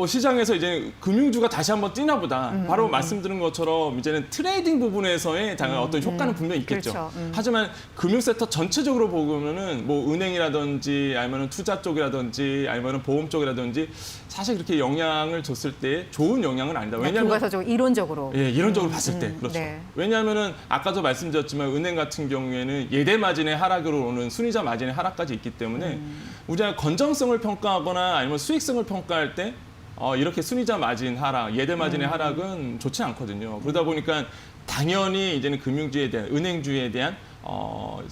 S8: 시장에서 이제 금융주가 다시 한번 뛰나 보다. 바로 말씀드린 것처럼 이제는 트레이딩 부분에서의 당연히 어떤 효과는 분명히 있겠죠.
S1: 그렇죠.
S8: 하지만 금융섹터 전체적으로 보면은 뭐 은행이라든지 아니면 투자 쪽이라든지 아니면 보험 쪽이라든지 사실 그렇게 영향을 줬을 때 좋은 영향은 아니다. 왜냐하면
S1: 교과서적으로 이론적으로.
S8: 예, 이론적으로 봤을 때 그렇죠.
S1: 네.
S8: 왜냐하면은 아까도 말씀드렸지만 은행 같은 경우에는 예대 마진의 하락으로 오는 순이자 마진의 하락까지 있기 때문에 우리가 건전성을 평가하거나 아니면 수익성을 평가할 때 이렇게 순이자 마진 하락, 예대 마진의 하락은 좋지 않거든요. 그러다 보니까 당연히 이제는 금융주에 대한 은행주에 대한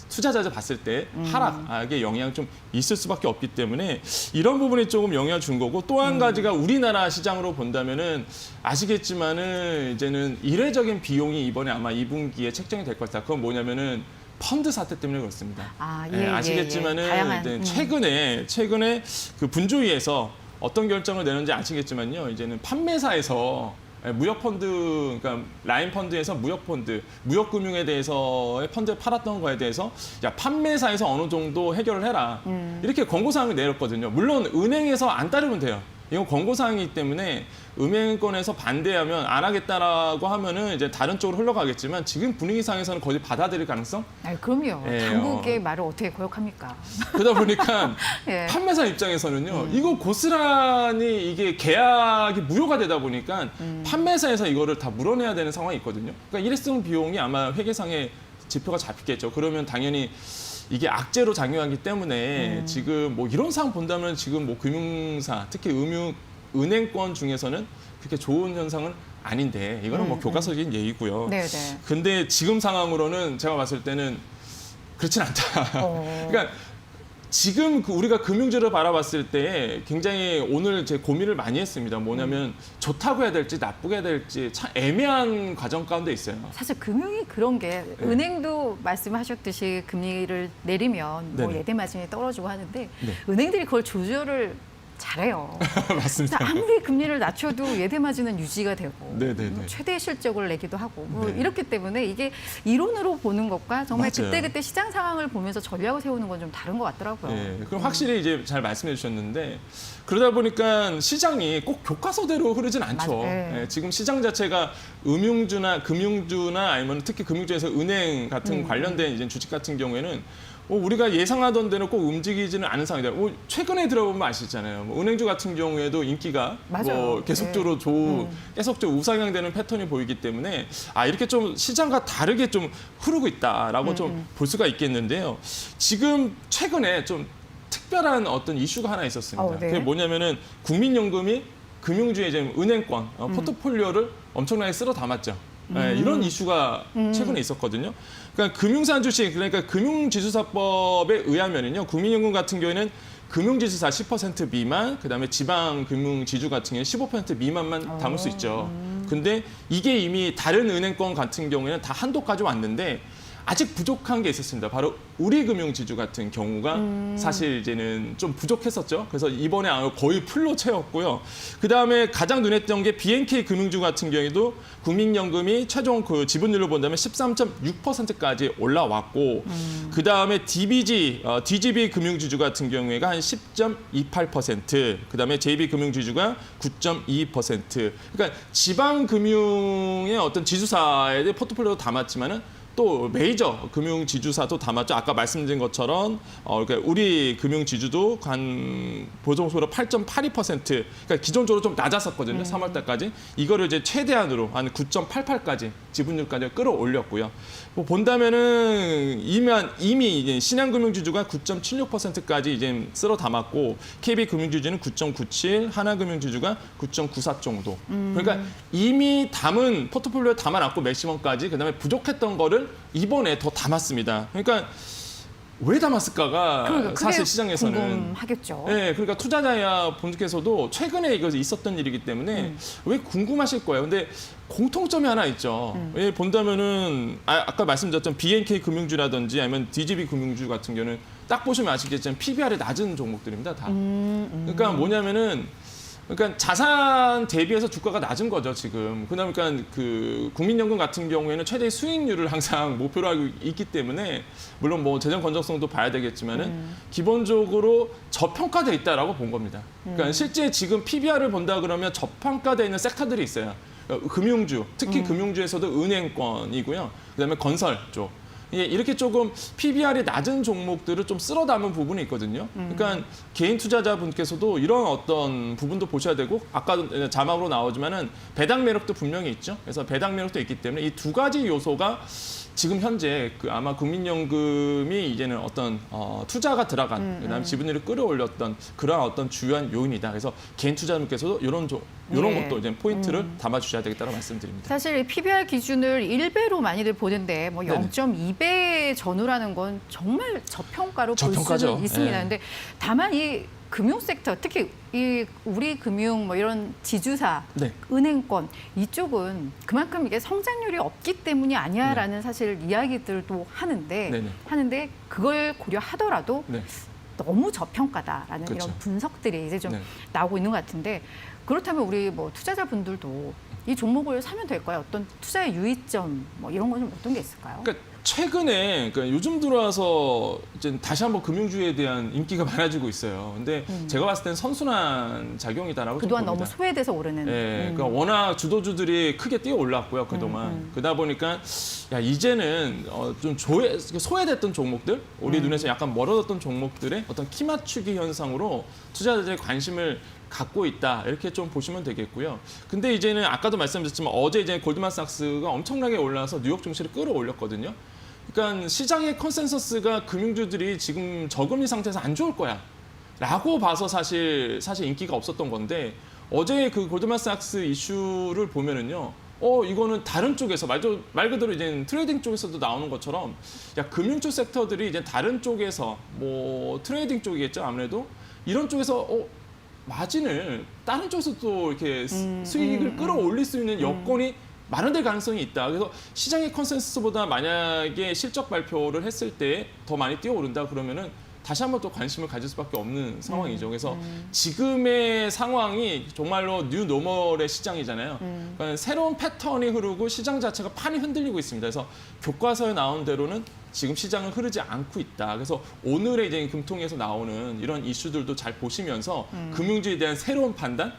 S8: 투자자들 봤을 때 하락에 영향이 좀 있을 수밖에 없기 때문에 이런 부분이 조금 영향을 준 거고 또 한 가지가 우리나라 시장으로 본다면은 아시겠지만은 이제는 이례적인 비용이 이번에 아마 2분기에 책정이 될 것이다. 그건 뭐냐면은 펀드 사태 때문에 그렇습니다. 아시겠지만은
S1: 다양한,
S8: 최근에 그 분조위에서 어떤 결정을 내는지 아시겠지만요. 이제는 판매사에서 무역 펀드, 그러니까 라인 펀드에서 무역 펀드, 무역 금융에 대해서의 펀드에 팔았던 거에 대해서 야 판매사에서 어느 정도 해결을 해라 이렇게 권고사항을 내렸거든요. 물론 은행에서 안 따르면 돼요. 이건 권고사항이기 때문에 은행권에서 반대하면 안 하겠다라고 하면은 이제 다른 쪽으로 흘러가겠지만 지금 분위기상에서는 거의 받아들일 가능성?
S1: 그럼요.
S8: 예,
S1: 당국의 말을 어떻게 거역합니까?
S8: 그러다 보니까
S1: 예.
S8: 판매사 입장에서는요. 이거 고스란히 이게 계약이 무효가 되다 보니까 판매사에서 이거를 다 물어내야 되는 상황이 있거든요. 그러니까 일회성 비용이 아마 회계상에 지표가 잡히겠죠. 그러면 당연히 이게 악재로 작용하기 때문에 지금 뭐 이런 상황 본다면 지금 뭐 금융사 특히 은행권 중에서는 그렇게 좋은 현상은 아닌데 이거는 뭐 교과서적인 얘기고요.
S1: 네, 네.
S8: 근데 지금 상황으로는 제가 봤을 때는 그렇진 않다. 그러니까 지금 우리가 금융주를 바라봤을 때 굉장히 오늘 제 고민을 많이 했습니다. 뭐냐면 좋다고 해야 될지 나쁘게 해야 될지 참 애매한 과정 가운데 있어요.
S1: 사실 금융이 그런 게 은행도 말씀하셨듯이 금리를 내리면 뭐
S8: 네네.
S1: 예대 마진이 떨어지고 하는데
S8: 네.
S1: 은행들이 그걸 조절을 잘해요.
S8: 맞습니다.
S1: 아무리 금리를 낮춰도 예대 마진은 유지가 되고
S8: 네네네.
S1: 최대 실적을 내기도 하고 뭐
S8: 네.
S1: 이렇기 때문에 이게 이론으로 보는 것과 정말
S8: 맞아요.
S1: 그때그때 시장 상황을 보면서 전략을 세우는 건 좀 다른 것 같더라고요.
S8: 네, 그럼 확실히 이제 잘 말씀해 주셨는데 그러다 보니까 시장이 꼭 교과서대로 흐르진 않죠.
S1: 맞아요. 네.
S8: 지금 시장 자체가 금융주나 아니면 특히 금융주에서 은행 같은 관련된 이제 주식 같은 경우에는 우리가 예상하던 대로 꼭 움직이지는 않은 상황이다. 최근에 들어보면 아시잖아요. 은행주 같은 경우에도 인기가
S1: 맞아요.
S8: 계속적으로 계속적으로 우상향되는 패턴이 보이기 때문에 이렇게 좀 시장과 다르게 좀 흐르고 있다라고 좀 볼 수가 있겠는데요. 지금 최근에 좀 특별한 어떤 이슈가 하나 있었습니다.
S1: 네.
S8: 그게 뭐냐면은 국민연금이 금융주의 이제 은행권 포트폴리오를 엄청나게 쓸어 담았죠. 네, 이런 이슈가 최근에 있었거든요. 그러니까 금융산 주식, 그러니까 금융지주사법에 의하면은요, 국민연금 같은 경우에는 금융지주사 10% 미만, 그다음에 지방금융지주 같은 경우는 15% 미만만 담을 수 있죠. 근데 이게 이미 다른 은행권 같은 경우에는 다 한도까지 왔는데 아직 부족한 게 있었습니다. 바로 우리금융지주 같은 경우가 사실 이제는 좀 부족했었죠. 그래서 이번에 거의 풀로 채웠고요. 그다음에 가장 눈에 띄는 게 BNK 금융주 같은 경우에도 국민연금이 최종 그 지분율로 본다면 13.6%까지 올라왔고 그다음에 DGB 금융지주 같은 경우에가 한 10.28%, 그다음에 JB금융지주가 9.2%. 그러니까 지방금융의 어떤 지주사에 대해 포트폴리오도 담았지만은 또 메이저 금융지주사도 담았죠. 아까 말씀드린 것처럼 그러니까 우리 금융지주도 한 보정소로 8.82%, 그러니까 기존적으로 좀 낮았었거든요. 3월 달까지. 이거를 이제 최대한으로 한 9.88까지 지분율까지 끌어올렸고요. 본다면은 이미 이제 신한금융지주가 9.76%까지 이제 쓸어 담았고 KB금융지주는 9.97, 하나금융지주가 9.94 정도. 그러니까 이미 담은 포트폴리오에 담아놨고 맥시멈까지, 그다음에 부족했던 거를 이번에 더 담았습니다. 그러니까 왜 담았을까가
S1: 그러니까
S8: 사실 시장에서는
S1: 궁금하겠죠.
S8: 네, 그러니까 투자자야 분께서도 최근에 이거 있었던 일이기 때문에 왜 궁금하실 거예요. 근데 공통점이 하나 있죠. 왜 본다면은 아까 말씀드렸던 BNK 금융주라든지 아니면 DGB 금융주 같은 경우는 딱 보시면 아시겠지만 PBR이 낮은 종목들입니다. 다. 그러니까 뭐냐면은 그러니까 자산 대비해서 주가가 낮은 거죠, 지금. 그러니까 그 국민연금 같은 경우에는 최대 수익률을 항상 목표로 하고 있기 때문에 물론 뭐 재정 건전성도 봐야 되겠지만은 기본적으로 저평가돼 있다라고 본 겁니다. 그러니까 실제 지금 PBR을 본다 그러면 저평가돼 있는 섹터들이 있어요. 금융주, 특히 금융주에서도 은행권이고요. 그다음에 건설 쪽. 이렇게 조금 PBR이 낮은 종목들을 좀 쓸어 담은 부분이 있거든요. 그러니까 개인 투자자분께서도 이런 어떤 부분도 보셔야 되고, 아까 자막으로 나오지만은 배당 매력도 분명히 있죠. 그래서 배당 매력도 있기 때문에 이 두 가지 요소가 지금 현재 아마 국민연금이 이제는 어떤 투자가 들어간, 그다음에 지분율을 끌어올렸던 그러한 어떤 주요한 요인이다. 그래서 개인 투자자분께서도 이런 것도 이제 포인트를 담아주셔야 되겠다고 말씀드립니다.
S1: 사실 PBR 기준을 1배로 많이들 보는데 뭐
S8: 네네.
S1: 0.2배 전후라는 건 정말 저평가로 볼
S8: 저평가죠.
S1: 수는 있습니다.
S8: 네.
S1: 근데 다만 이 금융 섹터, 특히 이 우리 금융 뭐 이런 지주사,
S8: 네.
S1: 은행권 이쪽은 그만큼 이게 성장률이 없기 때문이 아니야라는 사실 이야기들도
S8: 네네.
S1: 하는데 그걸 고려하더라도
S8: 네.
S1: 너무 저평가다라는
S8: 그렇죠.
S1: 이런 분석들이 이제 좀
S8: 네.
S1: 나오고 있는 것 같은데, 그렇다면 우리 뭐 투자자분들도 이 종목을 사면 될까요? 어떤 투자의 유의점 뭐 이런 건 좀 어떤 게 있을까요?
S8: 그러니까 최근에, 그러니까 요즘 들어와서 이제 다시 한번 금융주에 대한 인기가 많아지고 있어요. 근데 제가 봤을 땐 선순환 작용이다라고 좀
S1: 그동안
S8: 봅니다.
S1: 너무 소외돼서 오르는.
S8: 예, 그러니까 워낙 주도주들이 크게 뛰어 올랐고요, 그동안. 그러다 보니까 이제는 좀 소외됐던 종목들, 우리 눈에서 약간 멀어졌던 종목들의 어떤 키 맞추기 현상으로 투자자들의 관심을 갖고 있다, 이렇게 좀 보시면 되겠고요. 근데 이제는 아까도 말씀드렸지만 어제 이제 골드만삭스가 엄청나게 올라서 뉴욕 증시를 끌어올렸거든요. 그러니까 시장의 컨센서스가 금융주들이 지금 저금리 상태에서 안 좋을 거야 라고 봐서 사실 인기가 없었던 건데, 어제 그 골드만삭스 이슈를 보면은요, 이거는 다른 쪽에서 말 그대로 이제 트레이딩 쪽에서도 나오는 것처럼, 금융주 섹터들이 이제 다른 쪽에서 뭐 트레이딩 쪽이겠죠, 아무래도 이런 쪽에서 마진을 다른 쪽에서 또 이렇게 수익을 끌어올릴 수 있는 여건이 마련될 가능성이 있다. 그래서 시장의 컨센서스보다 만약에 실적 발표를 했을 때 더 많이 뛰어오른다 그러면은 다시 한번 또 관심을 가질 수밖에 없는 상황이죠. 그래서 지금의 상황이 정말로 뉴 노멀의 시장이잖아요. 그러니까 새로운 패턴이 흐르고 시장 자체가 판이 흔들리고 있습니다. 그래서 교과서에 나온 대로는 지금 시장은 흐르지 않고 있다. 그래서 오늘의 이제 금통에서 나오는 이런 이슈들도 잘 보시면서 금융주에 대한 새로운 판단,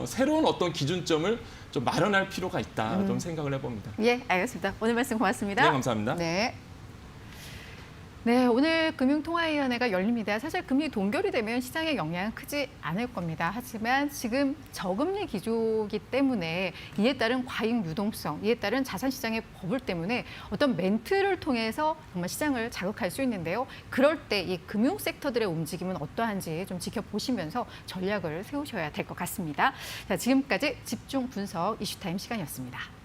S8: 새로운 어떤 기준점을 좀 마련할 필요가 있다. 좀 생각을 해봅니다.
S1: 예, 알겠습니다. 오늘 말씀 고맙습니다.
S8: 네, 감사합니다.
S1: 네. 네, 오늘 금융통화위원회가 열립니다. 사실 금리 동결이 되면 시장에 영향은 크지 않을 겁니다. 하지만 지금 저금리 기조이기 때문에 이에 따른 과잉 유동성, 이에 따른 자산시장의 버블 때문에 어떤 멘트를 통해서 정말 시장을 자극할 수 있는데요. 그럴 때 이 금융 섹터들의 움직임은 어떠한지 좀 지켜보시면서 전략을 세우셔야 될 것 같습니다. 자, 지금까지 집중 분석 이슈타임 시간이었습니다.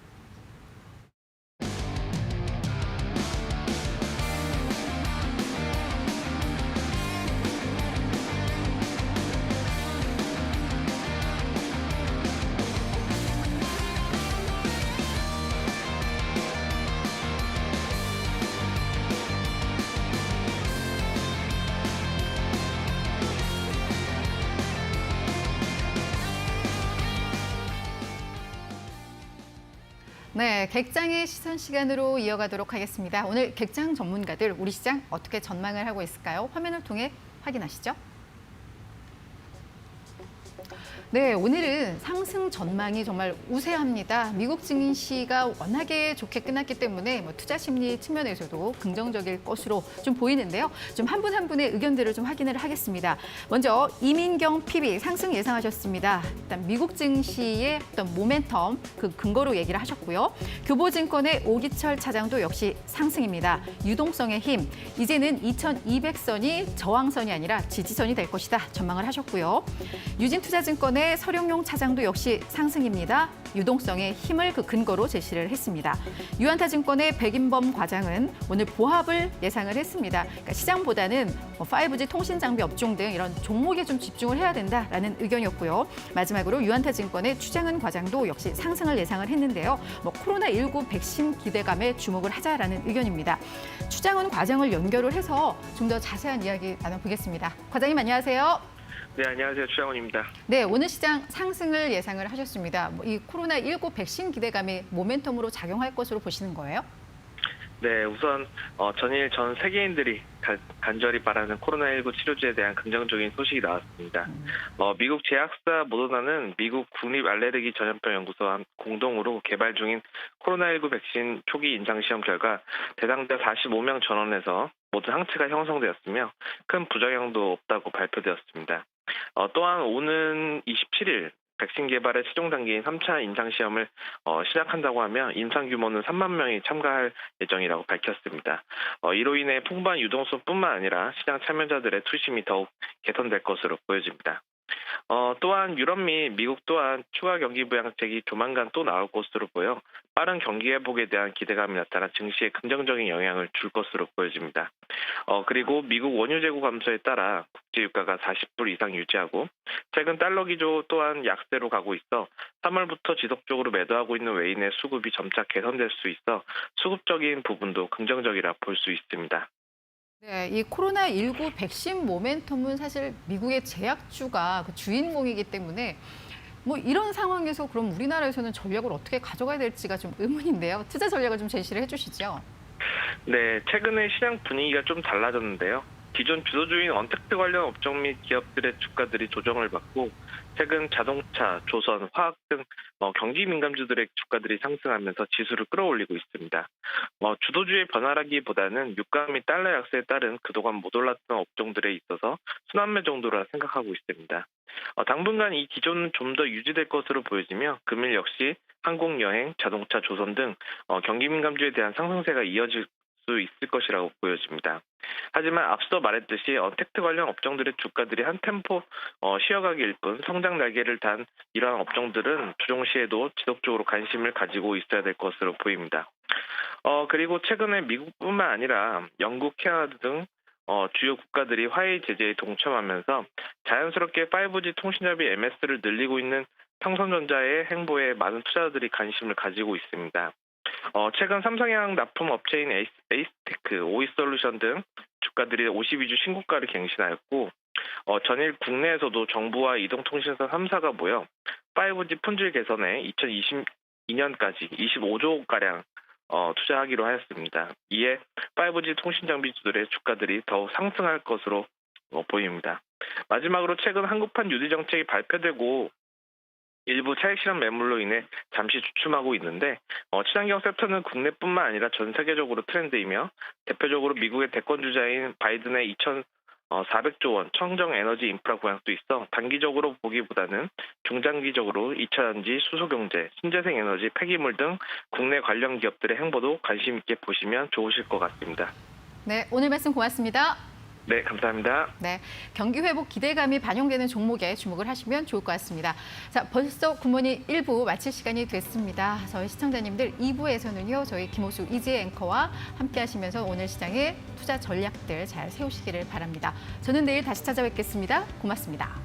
S1: 네, 객장의 시선 시간으로 이어가도록 하겠습니다. 오늘 객장 전문가들 우리 시장 어떻게 전망을 하고 있을까요? 화면을 통해 확인하시죠. 네, 오늘은 상승 전망이 정말 우세합니다. 미국 증시가 워낙에 좋게 끝났기 때문에 투자 심리 측면에서도 긍정적일 것으로 좀 보이는데요. 좀 한 분 한 분의 의견들을 좀 확인을 하겠습니다. 먼저 이민경 PB 상승 예상하셨습니다. 일단 미국 증시의 어떤 모멘텀 그 근거로 얘기를 하셨고요. 교보증권의 오기철 차장도 역시 상승입니다. 유동성의 힘, 이제는 2200선이 저항선이 아니라 지지선이 될 것이다 전망을 하셨고요. 유진투자증권의 서룡용 차장도 역시 상승입니다. 유동성의 힘을 그 근거로 제시를 했습니다. 유한타증권의 백인범 과장은 오늘 보합을 예상을 했습니다. 그러니까 시장보다는 5G 통신장비 업종 등 이런 종목에 좀 집중을 해야 된다라는 의견이었고요. 마지막으로 유한타증권의 추장은 과장도 역시 상승을 예상을 했는데요. 코로나19 백신 기대감에 주목을 하자라는 의견입니다. 추장은 과장을 연결을 해서 좀 더 자세한 이야기 나눠보겠습니다. 과장님 안녕하세요.
S4: 네, 안녕하세요. 추장훈입니다.
S1: 네, 오늘 시장 상승을 예상을 하셨습니다. 이 코로나19 백신 기대감이 모멘텀으로 작용할 것으로 보시는 거예요?
S4: 네, 우선 전일 전 세계인들이 간절히 바라는 코로나19 치료제에 대한 긍정적인 소식이 나왔습니다. 미국 제약사 모더나는 미국 국립 알레르기 전염병 연구소와 공동으로 개발 중인 코로나19 백신 초기 임상 시험 결과 대상자 45명 전원에서 모두 항체가 형성되었으며 큰 부작용도 없다고 발표되었습니다. 또한 오는 27일 백신 개발의 최종 단계인 3차 임상시험을 시작한다고 하며 임상 규모는 3만 명이 참가할 예정이라고 밝혔습니다. 이로 인해 풍부한 유동성뿐만 아니라 시장 참여자들의 투심이 더욱 개선될 것으로 보여집니다. 또한 유럽 및 미국 또한 추가 경기 부양책이 조만간 또 나올 것으로 보여 빠른 경기 회복에 대한 기대감이 나타나 증시에 긍정적인 영향을 줄 것으로 보여집니다. 그리고 미국 원유 재고 감소에 따라 국제 유가가 40불 이상 유지하고 최근 달러 기조 또한 약세로 가고 있어 3월부터 지속적으로 매도하고 있는 외인의 수급이 점차 개선될 수 있어 수급적인 부분도 긍정적이라 볼 수 있습니다.
S1: 네, 이 코로나19 백신 모멘텀은 사실 미국의 제약주가 그 주인공이기 때문에 이런 상황에서 그럼 우리나라에서는 전략을 어떻게 가져가야 될지가 좀 의문인데요. 투자 전략을 좀 제시를 해주시죠.
S4: 네, 최근에 시장 분위기가 좀 달라졌는데요. 기존 주도주인 언택트 관련 업종 및 기업들의 주가들이 조정을 받고 최근 자동차, 조선, 화학 등 경기 민감주들의 주가들이 상승하면서 지수를 끌어올리고 있습니다. 주도주의 변화라기보다는 유가 및 달러 약세에 따른 그동안 못 올랐던 업종들에 있어서 순환매 정도라 생각하고 있습니다. 당분간 이 기조는 좀 더 유지될 것으로 보여지며 금일 역시 항공여행, 자동차, 조선 등 경기 민감주에 대한 상승세가 이어질 수 있을 것이라고 보여집니다. 하지만 앞서 말했듯이 언택트 관련 업종들의 주가들이 한 템포 쉬어가기일 뿐 성장 날개를 단 이러한 업종들은 조정 시에도 지속적으로 관심을 가지고 있어야 될 것으로 보입니다. 그리고 최근에 미국뿐만 아니라 영국, 캐나다 등 주요 국가들이 화웨이 제재에 동참하면서 자연스럽게 5G 통신협의 MS를 늘리고 있는 삼성전자의 행보에 많은 투자자들이 관심을 가지고 있습니다. 최근 삼성향 납품 업체인 에이스테크, 오이솔루션 등 주가들이 52주 신고가를 갱신하였고 전일 국내에서도 정부와 이동통신사 3사가 모여 5G 품질 개선에 2022년까지 25조가량 투자하기로 하였습니다. 이에 5G 통신 장비주들의 주가들이 더욱 상승할 것으로 보입니다. 마지막으로 최근 한국판 유지 정책이 발표되고 일부 차익 실현 매물로 인해 잠시 주춤하고 있는데 친환경 섹터는 국내뿐만 아니라 전 세계적으로 트렌드이며 대표적으로 미국의 대권 주자인 바이든의 2,400조 원 청정 에너지 인프라 공약도 있어 단기적으로 보기보다는 중장기적으로 2차 전지, 수소경제, 신재생 에너지, 폐기물 등 국내 관련 기업들의 행보도 관심 있게 보시면 좋으실 것 같습니다.
S1: 네, 오늘 말씀 고맙습니다.
S4: 네, 감사합니다.
S1: 네, 경기 회복 기대감이 반영되는 종목에 주목을 하시면 좋을 것 같습니다. 자, 벌써 굿모닝 1부 마칠 시간이 됐습니다. 저희 시청자님들 2부에서는요, 저희 김호수 이지혜 앵커와 함께 하시면서 오늘 시장의 투자 전략들 잘 세우시기를 바랍니다. 저는 내일 다시 찾아뵙겠습니다. 고맙습니다.